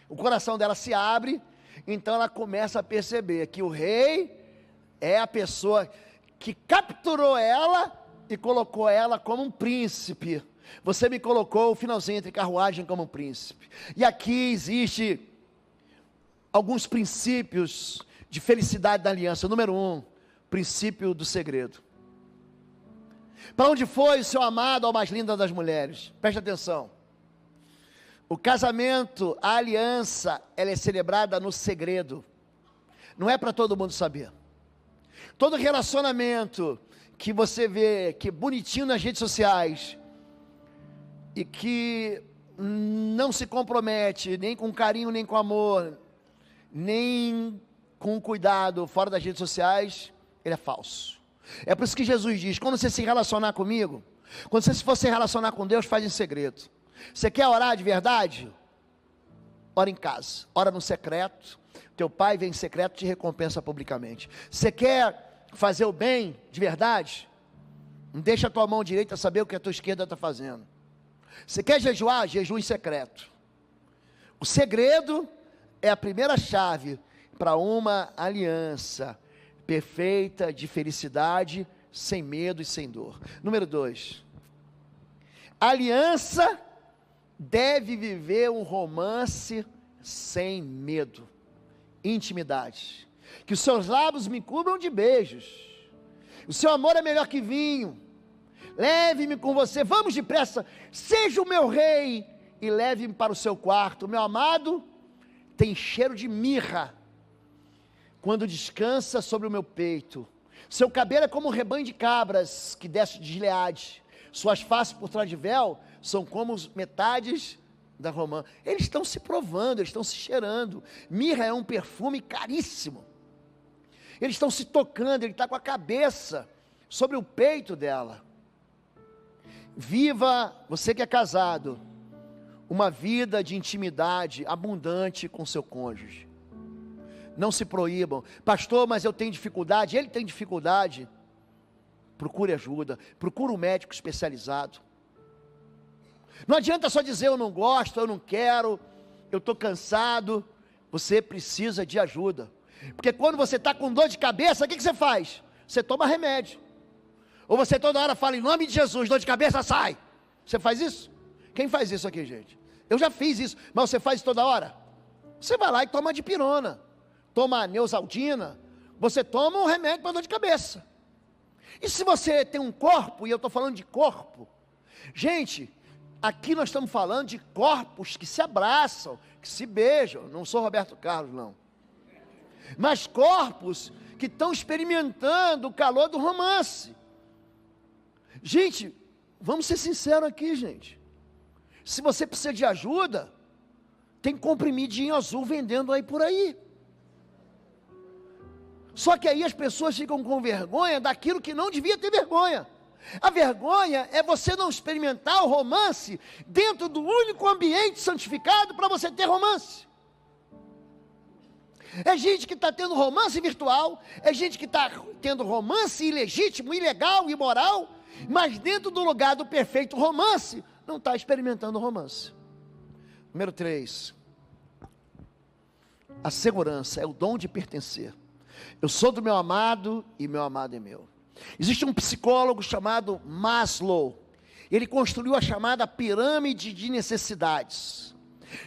o coração dela se abre, então ela começa a perceber que o rei é a pessoa que capturou ela e colocou ela como um príncipe. Você me colocou o finalzinho entre carruagem como um príncipe. E aqui existe alguns princípios de felicidade da aliança. Número 1, princípio do segredo. Para onde foi o seu amado, a mais linda das mulheres? Preste atenção. O casamento, a aliança, ela é celebrada no segredo. Não é para todo mundo saber. Todo relacionamento que você vê, que é bonitinho nas redes sociais, e que não se compromete, nem com carinho, nem com amor, nem com cuidado, fora das redes sociais, ele é falso. É por isso que Jesus diz, quando você se relacionar comigo, quando você for se relacionar com Deus, faz em segredo. Você quer orar de verdade? Ora em casa, ora no secreto, teu pai vem em secreto e te recompensa publicamente. Você quer fazer o bem de verdade? Não deixa a tua mão direita saber o que a tua esquerda está fazendo. Você quer jejuar? Jejum em secreto. O segredo é a primeira chave para uma aliança perfeita de felicidade, sem medo e sem dor. Número 2, a aliança deve viver um romance sem medo, intimidade, que os seus lábios me cubram de beijos, o seu amor é melhor que vinho, leve-me com você, vamos depressa, seja o meu rei, e leve-me para o seu quarto, o meu amado tem cheiro de mirra, quando descansa sobre o meu peito, seu cabelo é como um rebanho de cabras, que desce de Gileade, suas faces por trás de véu, são como metades da romã, eles estão se provando, eles estão se cheirando, mirra é um perfume caríssimo, eles estão se tocando, ele está com a cabeça sobre o peito dela. Viva, você que é casado, uma vida de intimidade abundante com seu cônjuge. Não se proíbam. Pastor, mas eu tenho dificuldade. Ele tem dificuldade. Procure ajuda. Procure um médico especializado. Não adianta só dizer eu não gosto, eu não quero, eu estou cansado. Você precisa de ajuda. Porque quando você está com dor de cabeça, o que você faz? Você toma remédio. Ou você toda hora fala, em nome de Jesus, dor de cabeça, sai. Você faz isso? Quem faz isso aqui, gente? Eu já fiz isso, mas você faz isso toda hora? Você vai lá e toma dipirona, toma neosaldina, você toma um remédio para dor de cabeça. E se você tem um corpo, e eu estou falando de corpo, gente, aqui nós estamos falando de corpos que se abraçam, que se beijam, não sou Roberto Carlos não, mas corpos que estão experimentando o calor do romance. Gente, vamos ser sinceros aqui, gente. Se você precisa de ajuda, tem comprimidinho azul vendendo aí por aí. Só que aí as pessoas ficam com vergonha daquilo que não devia ter vergonha. A vergonha é você não experimentar o romance dentro do único ambiente santificado para você ter romance. É gente que está tendo romance virtual, é gente que está tendo romance ilegítimo, ilegal, imoral, mas dentro do lugar do perfeito romance, não está experimentando romance. Número 3, a segurança é o dom de pertencer. Eu sou do meu amado e meu amado é meu. Existe um psicólogo chamado Maslow. Ele construiu a chamada pirâmide de necessidades.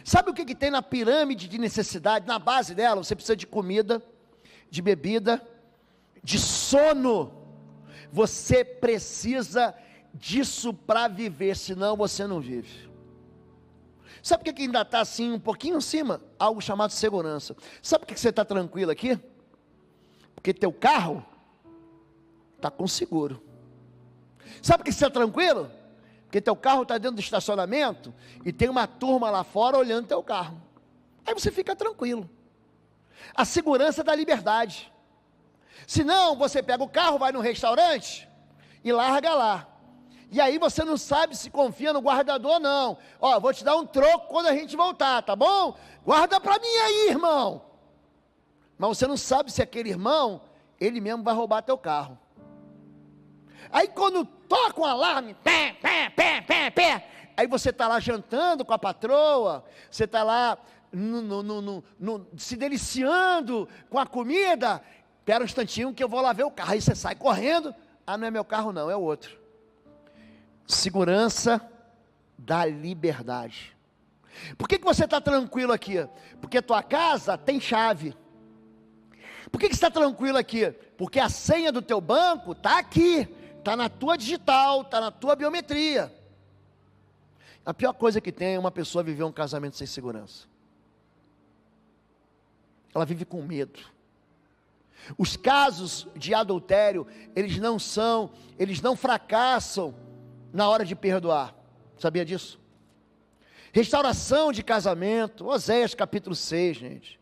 Sabe o que tem na pirâmide de necessidade? Na base dela, você precisa de comida, de bebida, de sono. Você precisa disso para viver, senão você não vive. Sabe por que ainda está assim, um pouquinho acima? Algo chamado segurança. Sabe por que você está tranquilo aqui? Porque teu carro está com seguro. Sabe por que você está tranquilo? Porque teu carro está dentro do estacionamento e tem uma turma lá fora olhando teu carro. Aí você fica tranquilo. A segurança da liberdade. Senão você pega o carro, vai no restaurante e larga lá. E aí você não sabe se confia no guardador ou não. Ó, vou te dar um troco quando a gente voltar, tá bom? Guarda para mim aí, irmão. Mas você não sabe se aquele irmão, ele mesmo vai roubar teu carro. Aí quando toca um alarme, pé, pé, pé, pé, pé, aí você está lá jantando com a patroa, você está lá se deliciando com a comida, espera um instantinho que eu vou lá ver o carro, aí você sai correndo, ah, não é meu carro não, é outro. Segurança da liberdade. Por que você está tranquilo aqui? Porque a tua casa tem chave. Por que você está tranquilo aqui? Porque a senha do teu banco está aqui, está na tua digital, está na tua biometria. A pior coisa que tem é uma pessoa viver um casamento sem segurança. Ela vive com medo. Os casos de adultério, eles não fracassam na hora de perdoar. Sabia disso? Restauração de casamento, Oséias capítulo 6, gente.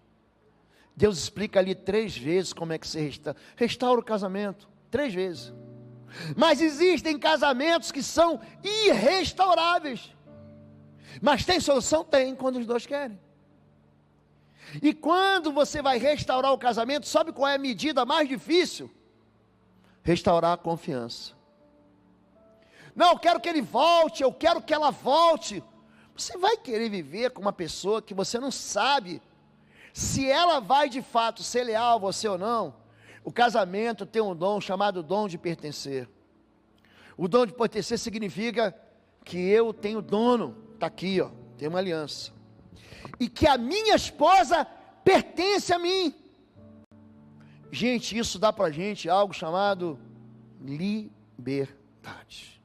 Deus explica ali 3 vezes como é que se restaura o casamento, 3 vezes. Mas existem casamentos que são irrestauráveis. Mas tem solução? Tem, quando os dois querem. E quando você vai restaurar o casamento, sabe qual é a medida mais difícil? Restaurar a confiança. Não, eu quero que ele volte, eu quero que ela volte. Você vai querer viver com uma pessoa que você não sabe se ela vai de fato ser leal a você ou não. O casamento tem um dom chamado dom de pertencer. O dom de pertencer significa que eu tenho dono, está aqui, ó, tem uma aliança. E que a minha esposa pertence a mim. Gente, isso dá para a gente algo chamado liberdade.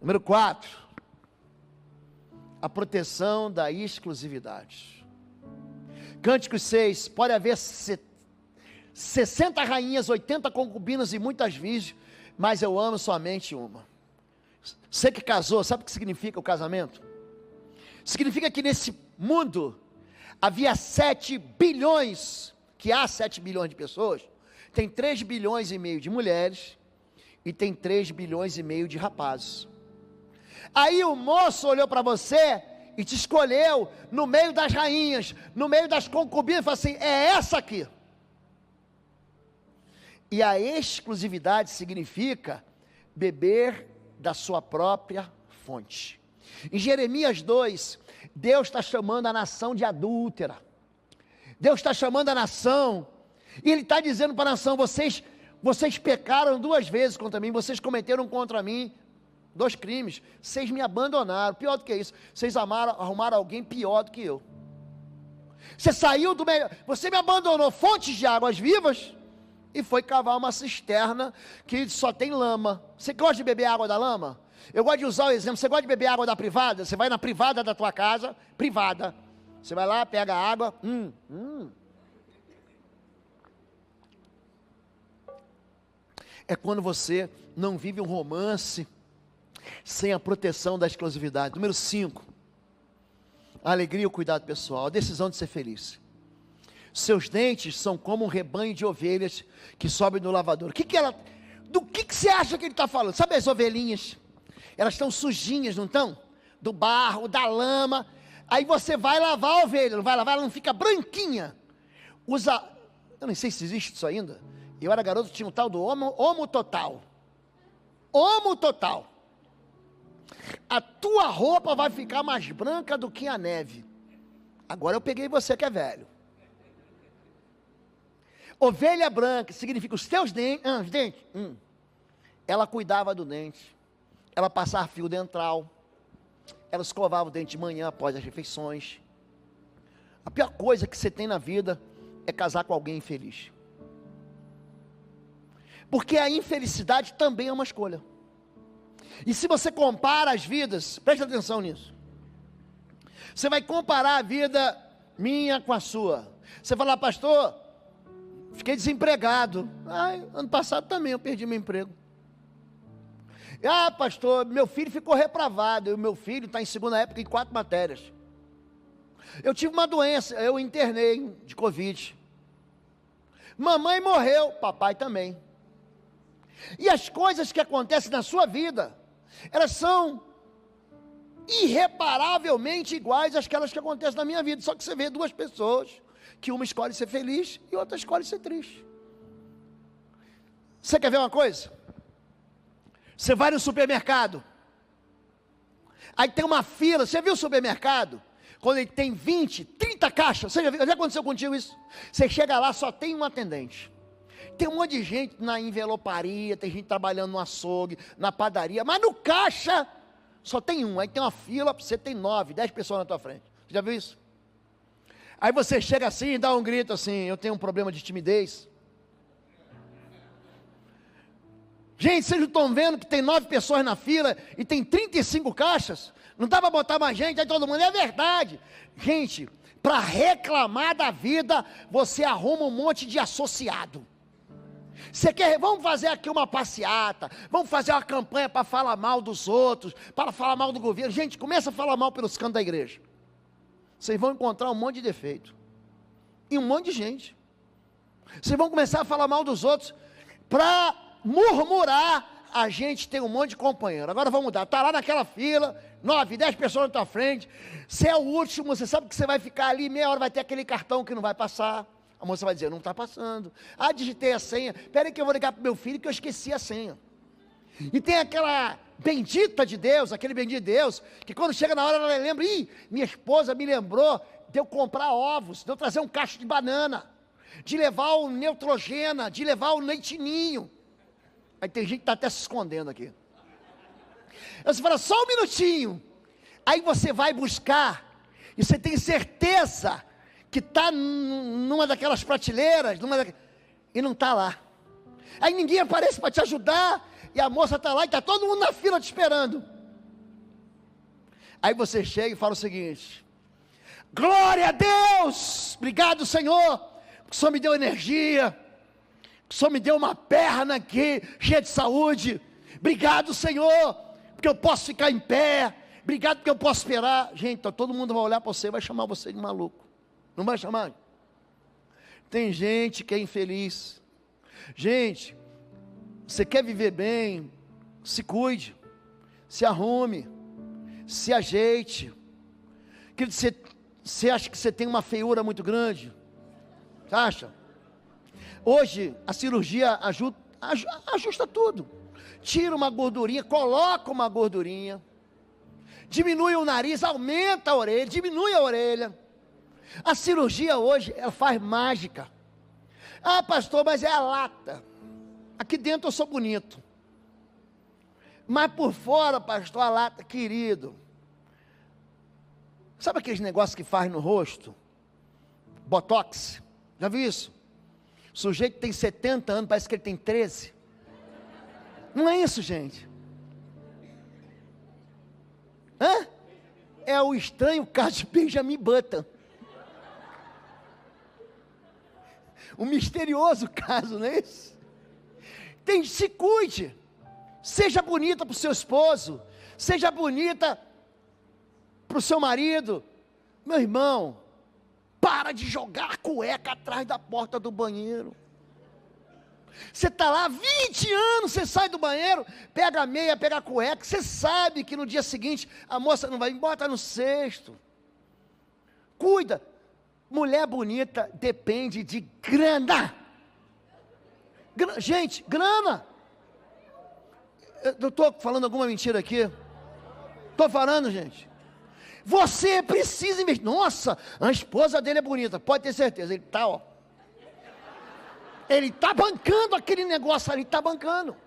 Número 4, a proteção da exclusividade. Cânticos 6, pode haver 60 rainhas, 80 concubinas e muitas virgens, mas eu amo somente uma. Você que casou, sabe o que significa o casamento? Significa que nesse mundo havia 7 bilhões, que há 7 bilhões de pessoas, tem 3 bilhões e meio de mulheres e tem 3 bilhões e meio de rapazes. Aí o moço olhou para você e te escolheu no meio das rainhas, no meio das concubinas, e falou assim: é essa aqui. E a exclusividade significa beber da sua própria fonte. Em Jeremias 2, Deus está chamando a nação de adúltera. Deus está chamando a nação, e Ele está dizendo para a nação: vocês pecaram 2 vezes contra mim, vocês cometeram contra mim 2 crimes, vocês me abandonaram. Pior do que isso, vocês arrumaram alguém pior do que eu. Você saiu do melhor, você me abandonou fontes de águas vivas, e foi cavar uma cisterna que só tem lama. Você gosta de beber água da lama? Eu gosto de usar o exemplo: você gosta de beber água da privada? Você vai na privada da tua casa, privada, você vai lá, pega a água, É quando você não vive um romance sem a proteção da exclusividade. Número 5, a alegria e o cuidado pessoal, a decisão de ser feliz. Seus dentes são como um rebanho de ovelhas que sobem no lavador. Do que você acha que ele está falando? Sabe as ovelhinhas? Elas estão sujinhas, não estão? Do barro, da lama. Aí você vai lavar a ovelha, não vai lavar, ela não fica branquinha. Eu não sei se existe isso ainda. Eu era garoto, tinha um tal do Homo Total. Homo Total. A tua roupa vai ficar mais branca do que a neve. Agora eu peguei você que é velho. Ovelha branca significa os teus dentes. Os dentes. Ela cuidava do dente. Ela passava fio dental. Ela escovava o dente de manhã após as refeições. A pior coisa que você tem na vida é casar com alguém infeliz. Porque a infelicidade também é uma escolha. E se você compara as vidas, preste atenção nisso. Você vai comparar a vida minha com a sua. Você fala: pastor, fiquei desempregado. Ano passado também eu perdi meu emprego. Pastor, meu filho ficou repravado. E o meu filho está em segunda época em 4 matérias. Eu tive uma doença, eu internei de Covid. Mamãe morreu, papai também. E as coisas que acontecem na sua vida, elas são irreparavelmente iguais àquelas que acontecem na minha vida. Só que você vê 2 pessoas, que uma escolhe ser feliz e outra escolhe ser triste. Você quer ver uma coisa? Você vai no supermercado, aí tem uma fila. Você viu o supermercado? Quando ele tem 20, 30 caixas, já aconteceu contigo isso? Você chega lá, só tem um atendente. Tem um monte de gente na enveloparia, tem gente trabalhando no açougue, na padaria, mas no caixa só tem um. Aí tem uma fila, você tem 9, 10 pessoas na tua frente. Você já viu isso? Aí você chega assim e dá um grito assim: eu tenho um problema de timidez. Gente, vocês não estão vendo que tem 9 pessoas na fila e tem 35 caixas? Não dá para botar mais gente? Aí todo mundo: é verdade. Gente, para reclamar da vida, você arruma um monte de associado. Vamos fazer aqui uma passeata, vamos fazer uma campanha para falar mal dos outros, para falar mal do governo. Gente, começa a falar mal pelos cantos da igreja. Vocês vão encontrar um monte de defeito. E um monte de gente. Vocês vão começar a falar mal dos outros. Para murmurar, a gente tem um monte de companheiro. Agora vamos mudar. Está lá naquela fila, 9, 10 pessoas na tua frente. Você é o último, você sabe que você vai ficar ali meia hora, vai ter aquele cartão que não vai passar. A moça vai dizer: não está passando. Digitei a senha. Espera aí que eu vou ligar para o meu filho que eu esqueci a senha. E tem aquela bendita de Deus, aquele bendito de Deus, que quando chega na hora ela lembra: minha esposa me lembrou de eu comprar ovos, de eu trazer um cacho de banana, de levar o Neutrogena, de levar o leitinho. Aí tem gente que está até se escondendo aqui. Aí você fala: só um minutinho. Aí você vai buscar, e você tem certeza que está numa daquelas prateleiras, e não está lá. Aí ninguém aparece para te ajudar, e a moça está lá, e está todo mundo na fila te esperando. Aí você chega e fala o seguinte: glória a Deus, obrigado Senhor, porque o Senhor me deu energia, o Senhor me deu uma perna aqui, cheia de saúde. Obrigado Senhor, porque eu posso ficar em pé. Obrigado porque eu posso esperar. Gente, então todo mundo vai olhar para você e vai chamar você de maluco. Não vai chamar? Tem gente que é infeliz. Gente, você quer viver bem? Se cuide, se arrume, se ajeite. Querido, você acha que você tem uma feiura muito grande? Você acha? Hoje, a cirurgia ajusta tudo. Tira uma gordurinha, coloca uma gordurinha. Diminui o nariz, aumenta a orelha, diminui a orelha. A cirurgia hoje, ela faz mágica. Ah, pastor, mas é a lata. Aqui dentro eu sou bonito. Mas por fora, pastor, a lata, querido. Sabe aqueles negócios que faz no rosto? Botox. Já viu isso? O sujeito tem 70 anos, parece que ele tem 13. Não é isso, gente. Hã? É o estranho caso de Benjamin Button. O misterioso caso, não é isso? Se cuide. Seja bonita para o seu esposo. Seja bonita para o seu marido. Meu irmão, para de jogar a cueca atrás da porta do banheiro. Você está lá 20 anos, você sai do banheiro, pega a meia, pega a cueca, você sabe que no dia seguinte a moça não vai embora, está no cesto. Cuida. Mulher bonita depende de grana. Gente, grana. Eu estou falando alguma mentira aqui? Estou falando, gente. Você precisa investir. Nossa, a esposa dele é bonita, pode ter certeza. Ele está, ó. Ele está bancando aquele negócio ali, está bancando.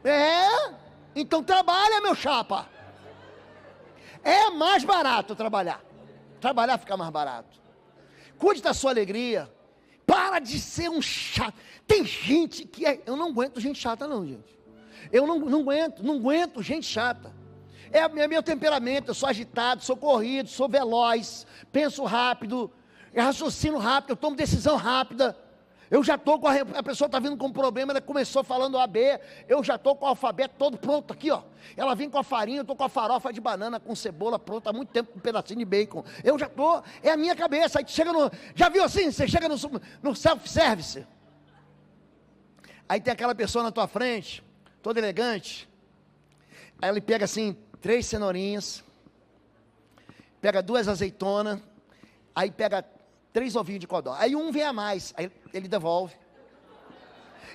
É, então trabalha, meu chapa. É mais barato trabalhar. Trabalhar fica mais barato. Cuide da sua alegria. Para de ser um chato. Tem gente que é... Eu não aguento gente chata não, gente. Eu não aguento gente chata. É meu temperamento, eu sou agitado, sou corrido, sou veloz, penso rápido, raciocino rápido, eu tomo decisão rápida. Eu já estou com a pessoa está vindo com um problema, ela começou falando A, B, eu já estou com o alfabeto todo pronto aqui, ó. Ela vem com a farinha, eu estou com a farofa de banana, com cebola pronta, há muito tempo com um pedacinho de bacon. Eu já estou, é a minha cabeça, aí chega no, já viu assim, você chega no self-service, aí tem aquela pessoa na tua frente, toda elegante, aí ele pega assim, 3 cenourinhas, pega 2 azeitonas, aí pega 3 ovinhos de codorna, aí um vem a mais, aí ele devolve,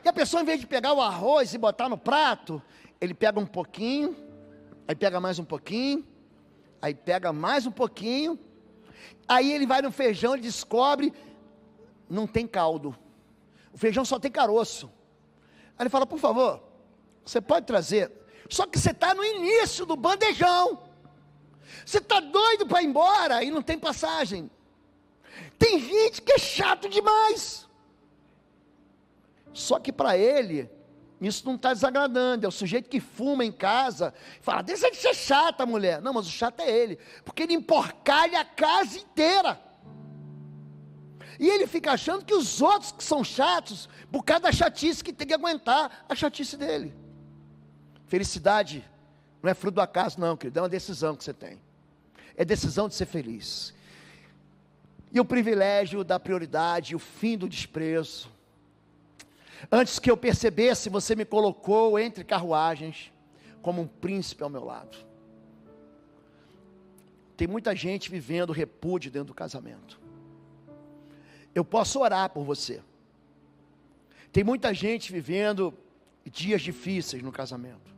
e a pessoa em vez de pegar o arroz e botar no prato, ele pega um pouquinho, aí pega mais um pouquinho, aí pega mais um pouquinho, aí ele vai no feijão e descobre, não tem caldo, o feijão só tem caroço, aí ele fala, por favor, você pode trazer, só que você está no início do bandejão, você está doido para ir embora e não tem passagem. Tem gente que é chato demais. Só que para ele, isso não está desagradando. É o sujeito que fuma em casa, fala, deixa de ser chata, mulher. Não, mas o chato é ele, porque ele emporcalha a casa inteira. E ele fica achando que os outros que são chatos, por causa da chatice que tem que aguentar a chatice dele. Felicidade não é fruto do acaso não, querido, é uma decisão que você tem. É decisão de ser feliz. E o privilégio da prioridade, o fim do desprezo. Antes que eu percebesse, você me colocou entre carruagens, como um príncipe ao meu lado. Tem muita gente vivendo repúdio dentro do casamento. Eu posso orar por você. Tem muita gente vivendo dias difíceis no casamento.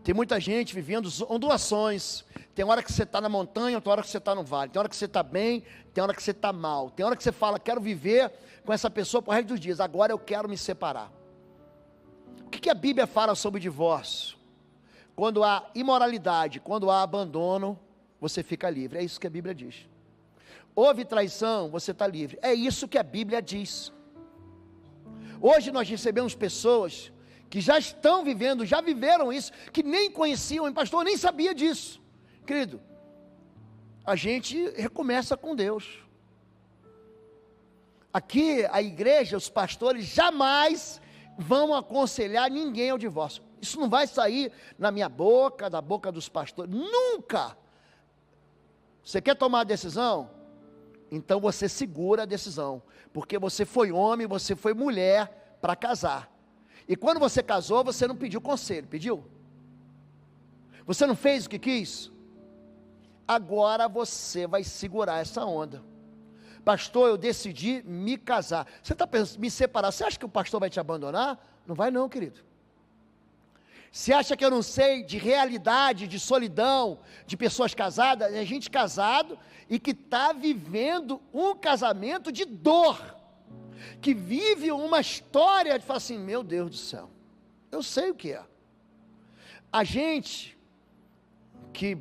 Tem muita gente vivendo ondulações. Tem hora que você está na montanha, tem hora que você está no vale. Tem hora que você está bem, tem hora que você está mal. Tem hora que você fala, quero viver com essa pessoa por resto dos dias. Agora eu quero me separar. O que a Bíblia fala sobre o divórcio? Quando há imoralidade, quando há abandono, você fica livre. É isso que a Bíblia diz. Houve traição, você está livre. É isso que a Bíblia diz. Hoje nós recebemos pessoas que já estão vivendo, já viveram isso, que nem conheciam, pastor, eu nem sabia disso. Querido, a gente recomeça com Deus. Aqui, a igreja, os pastores jamais vão aconselhar ninguém ao divórcio. Isso não vai sair na minha boca, da boca dos pastores, nunca. Você quer tomar a decisão? Então você segura a decisão, porque você foi homem, você foi mulher para casar. E quando você casou, você não pediu conselho, pediu? Você não fez o que quis? agora você vai segurar essa onda. Pastor, eu decidi me casar. Você está pensando, me separar, você acha que o pastor vai te abandonar? Não vai não, querido. Você acha que eu não sei de realidade, de solidão, de pessoas casadas? É gente casado e que está vivendo um casamento de dor, que vive uma história de falar assim, meu Deus do céu, eu sei o que é. A gente que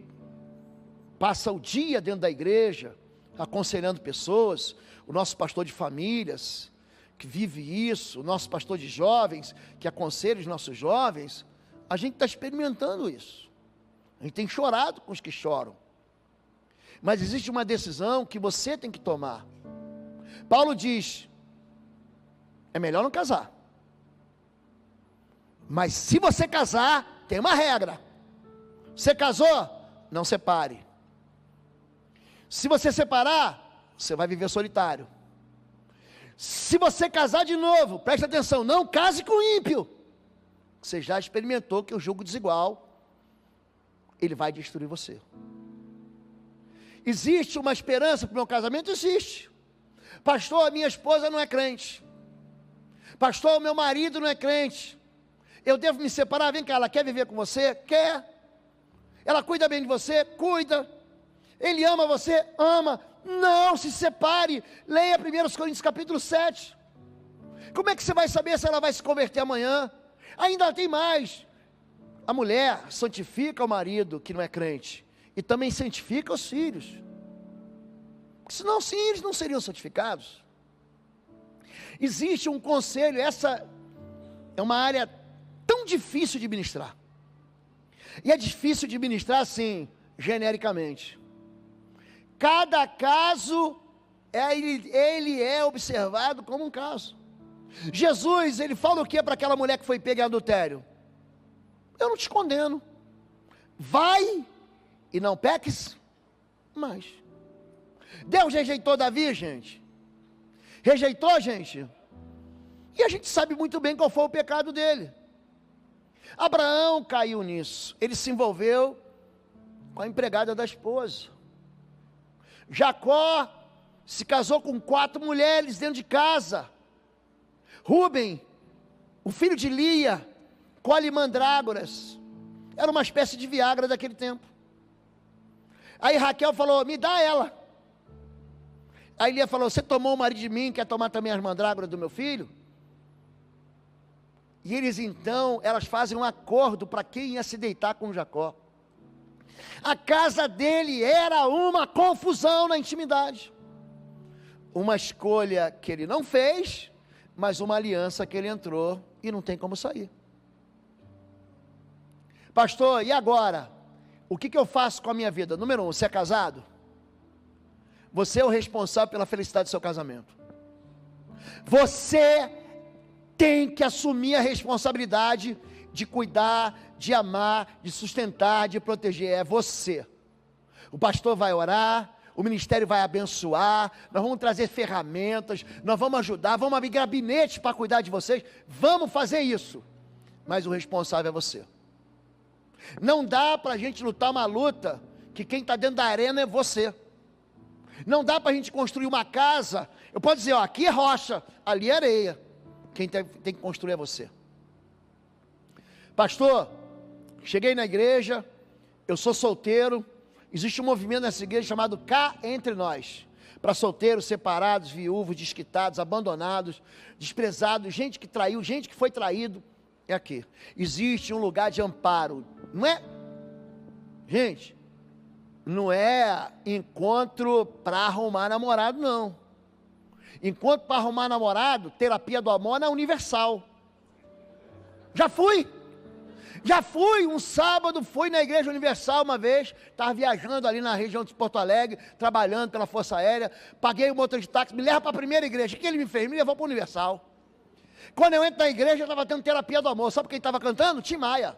passa o dia dentro da igreja, aconselhando pessoas, o nosso pastor de famílias, que vive isso, o nosso pastor de jovens, que aconselha os nossos jovens, a gente está experimentando isso. A gente tem chorado com os que choram. Mas existe uma decisão que você tem que tomar. Paulo diz, é melhor não casar. Mas se você casar, tem uma regra. Você casou? Não separe. Se você separar, você vai viver solitário. Se você casar de novo, preste atenção, não case com ímpio. Você já experimentou que o jogo desigual, ele vai destruir você. Existe uma esperança para o meu casamento? Existe. Pastor, a minha esposa não é crente. Pastor, o meu marido não é crente. Eu devo me separar? Vem cá, ela quer viver com você? Quer. Ela cuida bem de você? Cuida. Ele ama você? Ama. Não se separe. Leia 1 Coríntios capítulo 7. Como é que você vai saber se ela vai se converter amanhã? Ainda tem mais. A mulher santifica o marido que não é crente e também santifica os filhos. Senão, sim, eles não seriam santificados. Existe um conselho, essa é uma área tão difícil de ministrar. E é difícil de ministrar assim, genericamente. Cada caso, ele é observado como um caso. Jesus, ele fala o que para aquela mulher que foi pega em adultério? Eu não te condeno. Vai e não peques mais. Deus rejeitou Davi, gente? Rejeitou, gente? E a gente sabe muito bem qual foi o pecado dele. Abraão caiu nisso. Ele se envolveu com a empregada da esposa. Jacó se casou com 4 mulheres dentro de casa. Rúben, o filho de Lia, colhe mandrágoras. Era uma espécie de Viagra daquele tempo. Aí Raquel falou, me dá ela. Aí Lia falou, você tomou o marido de mim, quer tomar também as mandrágoras do meu filho? E eles então, elas fazem um acordo para quem ia se deitar com Jacó. A casa dele era uma confusão na intimidade. Uma escolha que ele não fez, mas uma aliança que ele entrou e não tem como sair. Pastor, e agora? O que eu faço com a minha vida? Número 1, você é casado? Você é o responsável pela felicidade do seu casamento. Você tem que assumir a responsabilidade de cuidar, de amar, de sustentar, de proteger. É você. O pastor vai orar, o ministério vai abençoar, nós vamos trazer ferramentas, nós vamos ajudar, vamos abrir gabinete para cuidar de vocês, vamos fazer isso. Mas o responsável é você. Não dá para a gente lutar uma luta que quem está dentro da arena é você. Não dá para a gente construir uma casa, eu posso dizer, ó, aqui é rocha, ali é areia. Quem tem que construir é você. Pastor, cheguei na igreja, eu sou solteiro, existe um movimento nessa igreja chamado Cá Entre Nós, para solteiros, separados, viúvos, desquitados, abandonados, desprezados, gente que traiu, gente que foi traído, é aqui. Existe um lugar de amparo, não é? Gente, não é encontro para arrumar namorado, não. Encontro para arrumar namorado, terapia do amor na Universal. Já fui um sábado, fui na Igreja Universal uma vez, estava viajando ali na região de Porto Alegre, trabalhando pela Força Aérea, paguei o motor de táxi, me leva para a primeira igreja. O que ele me fez? Me levou para a Universal. Quando eu entro na igreja, eu estava tendo terapia do amor. Sabe quem estava cantando? Tim Maia.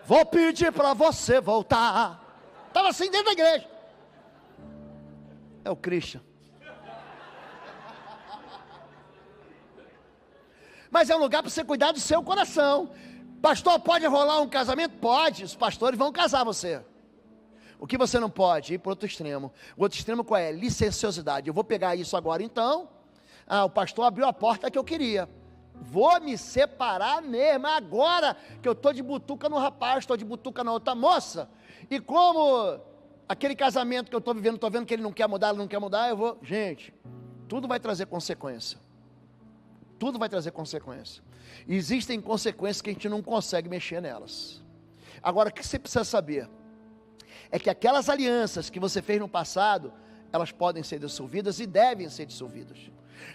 Vou pedir para você voltar. Estava assim dentro da igreja. É o Christian. Mas é um lugar para você cuidar do seu coração. Pastor, pode rolar um casamento? Pode, os pastores vão casar você. O que você não pode? Ir para o outro extremo. O outro extremo qual é? Licenciosidade. Eu vou pegar isso agora então. O pastor abriu a porta que eu queria. Vou me separar mesmo, agora que eu estou de butuca no rapaz, estou de butuca na outra moça. E como aquele casamento que eu estou vivendo, estou vendo que ele não quer mudar, eu vou... Gente, tudo vai trazer consequência. Tudo vai trazer consequência. E existem consequências que a gente não consegue mexer nelas. Agora, o que você precisa saber? É que aquelas alianças que você fez no passado, elas podem ser dissolvidas e devem ser dissolvidas.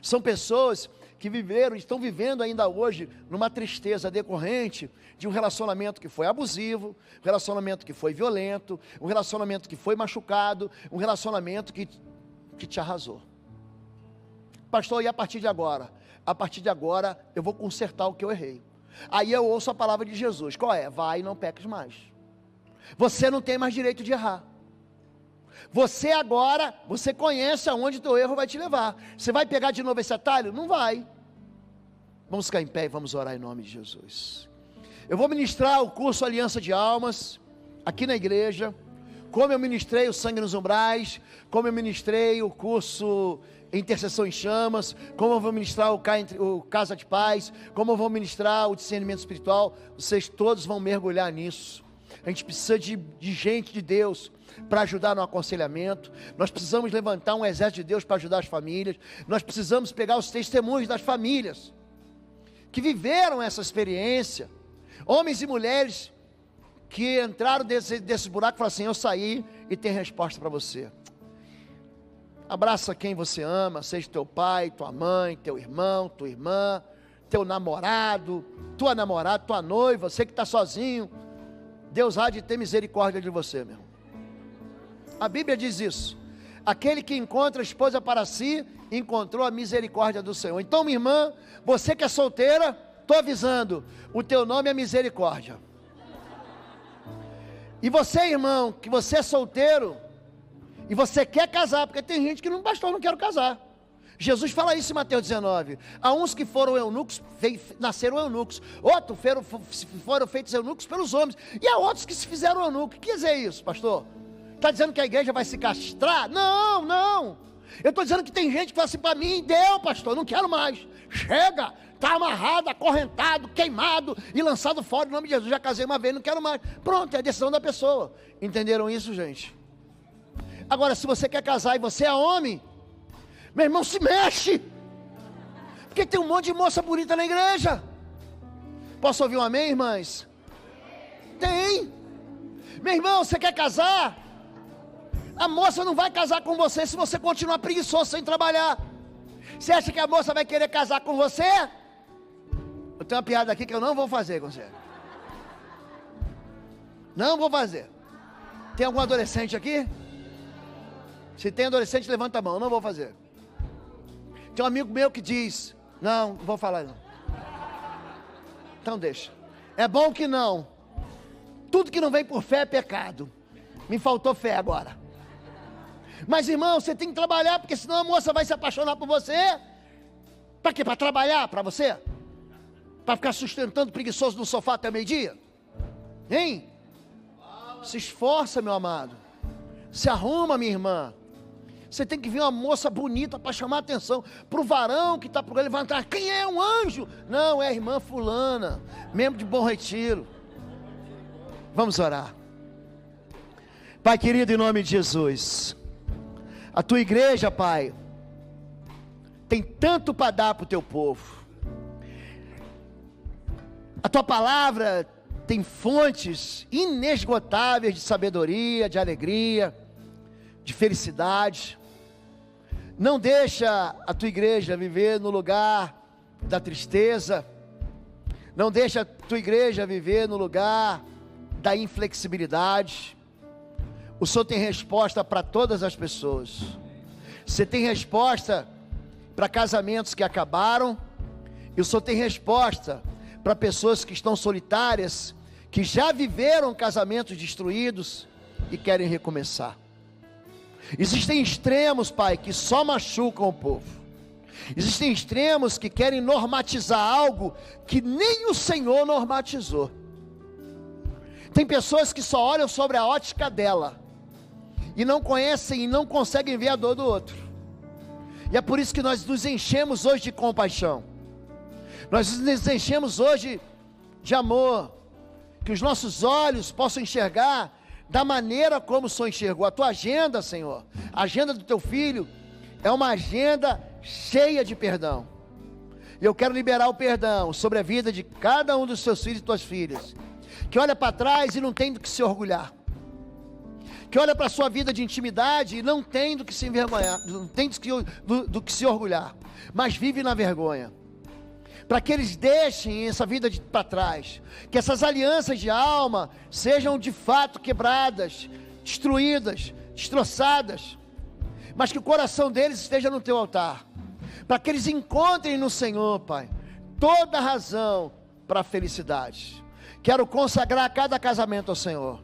São pessoas que estão vivendo ainda hoje numa tristeza decorrente de um relacionamento que foi abusivo, um relacionamento que foi violento, um relacionamento que foi machucado, um relacionamento que te arrasou. Pastor, e a partir de agora? A partir de agora eu vou consertar o que eu errei. Aí eu ouço a palavra de Jesus, qual é? Vai e não peques mais. Você não tem mais direito de errar. Você agora, você conhece aonde o teu erro vai te levar. Você vai pegar de novo esse atalho? Não vai. Vamos ficar em pé e vamos orar em nome de Jesus. Eu vou ministrar o curso Aliança de Almas, aqui na igreja, como eu ministrei o Sangue nos Umbrais, como eu ministrei o curso Intercessão em Chamas, como eu vou ministrar o Casa de Paz, como eu vou ministrar o discernimento espiritual. Vocês todos vão mergulhar nisso. A gente precisa de gente de Deus para ajudar no aconselhamento. Nós precisamos levantar um exército de Deus para ajudar as famílias. Nós precisamos pegar os testemunhos das famílias que viveram essa experiência, homens e mulheres que entraram desse buraco e falaram assim: eu saí e tem resposta para você. Abraça quem você ama, seja teu pai, tua mãe, teu irmão, tua irmã, teu namorado, tua namorada, tua noiva, você que está sozinho. Deus há de ter misericórdia de você, meu irmão. A Bíblia diz isso: aquele que encontra a esposa para si, encontrou a misericórdia do Senhor. Então, minha irmã, você que é solteira, estou avisando, o teu nome é misericórdia. E você, irmão, que você é solteiro, e você quer casar, porque tem gente que não, pastor, não quero casar. Jesus fala isso em Mateus 19, há uns que foram eunucos, nasceram eunucos, outros foram feitos eunucos pelos homens, e há outros que se fizeram eunucos. O que quer dizer isso, pastor? Está dizendo que a igreja vai se castrar? Não, não, eu estou dizendo que tem gente que fala assim para mim: deu, pastor, não quero mais, chega, está amarrado, acorrentado, queimado e lançado fora em nome de Jesus. Já casei uma vez, não quero mais. Pronto, é a decisão da pessoa. Entenderam isso, gente? Agora, se você quer casar e você é homem, meu irmão, se mexe, porque tem um monte de moça bonita na igreja. Posso ouvir um amém, irmãs? Tem. Meu irmão, você quer casar? A moça não vai casar com você se você continuar preguiçoso sem trabalhar. Você acha que a moça vai querer casar com você? Eu tenho uma piada aqui que eu não vou fazer com você. Não vou fazer. Tem algum adolescente aqui? Se tem adolescente, levanta a mão. Eu não vou fazer. Tem um amigo meu que diz: não vou falar não. Então deixa. É bom que não. Tudo que não vem por fé é pecado. Me faltou fé agora. Mas, irmão, você tem que trabalhar, porque senão a moça vai se apaixonar por você. Para quê? Para trabalhar para você? Para ficar sustentando preguiçoso no sofá até meio-dia? Hein? Se esforça, meu amado. Se arruma, minha irmã. Você tem que ver uma moça bonita para chamar a atenção. Para o varão que está por ele levantar: quem é? Um anjo? Não, é a irmã fulana, membro de Bom Retiro. Vamos orar. Pai querido, em nome de Jesus, a tua igreja, Pai, tem tanto para dar para o teu povo. A tua palavra tem fontes inesgotáveis de sabedoria, de alegria, de felicidade. Não deixa a tua igreja viver no lugar da tristeza. Não deixa a tua igreja viver no lugar da inflexibilidade. O Senhor tem resposta para todas as pessoas. Você tem resposta para casamentos que acabaram, e o Senhor tem resposta para pessoas que estão solitárias, que já viveram casamentos destruídos e querem recomeçar. Existem extremos, Pai, que só machucam o povo. Existem extremos que querem normatizar algo que nem o Senhor normatizou. Tem pessoas que só olham sobre a ótica dela, e não conhecem e não conseguem ver a dor do outro. E é por isso que nós nos enchemos hoje de compaixão, nós nos enchemos hoje de amor, que os nossos olhos possam enxergar da maneira como o Senhor enxergou. A tua agenda, Senhor, a agenda do teu filho, é uma agenda cheia de perdão, e eu quero liberar o perdão sobre a vida de cada um dos teus filhos e tuas filhas, que olha para trás e não tem do que se orgulhar, que olha para a sua vida de intimidade e não tem do que se envergonhar, não tem do que se orgulhar, mas vive na vergonha, para que eles deixem essa vida para trás, que essas alianças de alma sejam de fato quebradas, destruídas, destroçadas, mas que o coração deles esteja no teu altar, para que eles encontrem no Senhor, Pai, toda a razão para a felicidade. Quero consagrar cada casamento ao Senhor,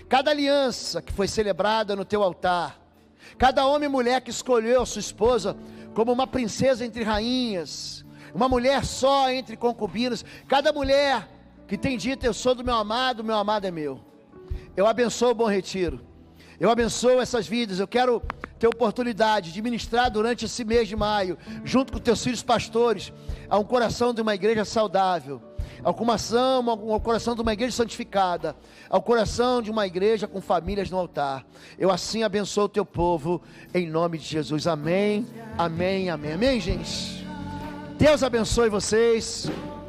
cada aliança que foi celebrada no teu altar, cada homem e mulher que escolheu a sua esposa como uma princesa entre rainhas, uma mulher só entre concubinas, cada mulher que tem dito: eu sou do meu amado é meu. Eu abençoo o Bom Retiro, eu abençoo essas vidas. Eu quero ter oportunidade de ministrar durante esse mês de maio, junto com teus filhos pastores, a um coração de uma igreja saudável, ao coração de uma igreja santificada, ao coração de uma igreja com famílias no altar. Eu assim abençoo o teu povo, em nome de Jesus. Amém, amém, amém, amém, gente. Deus abençoe vocês.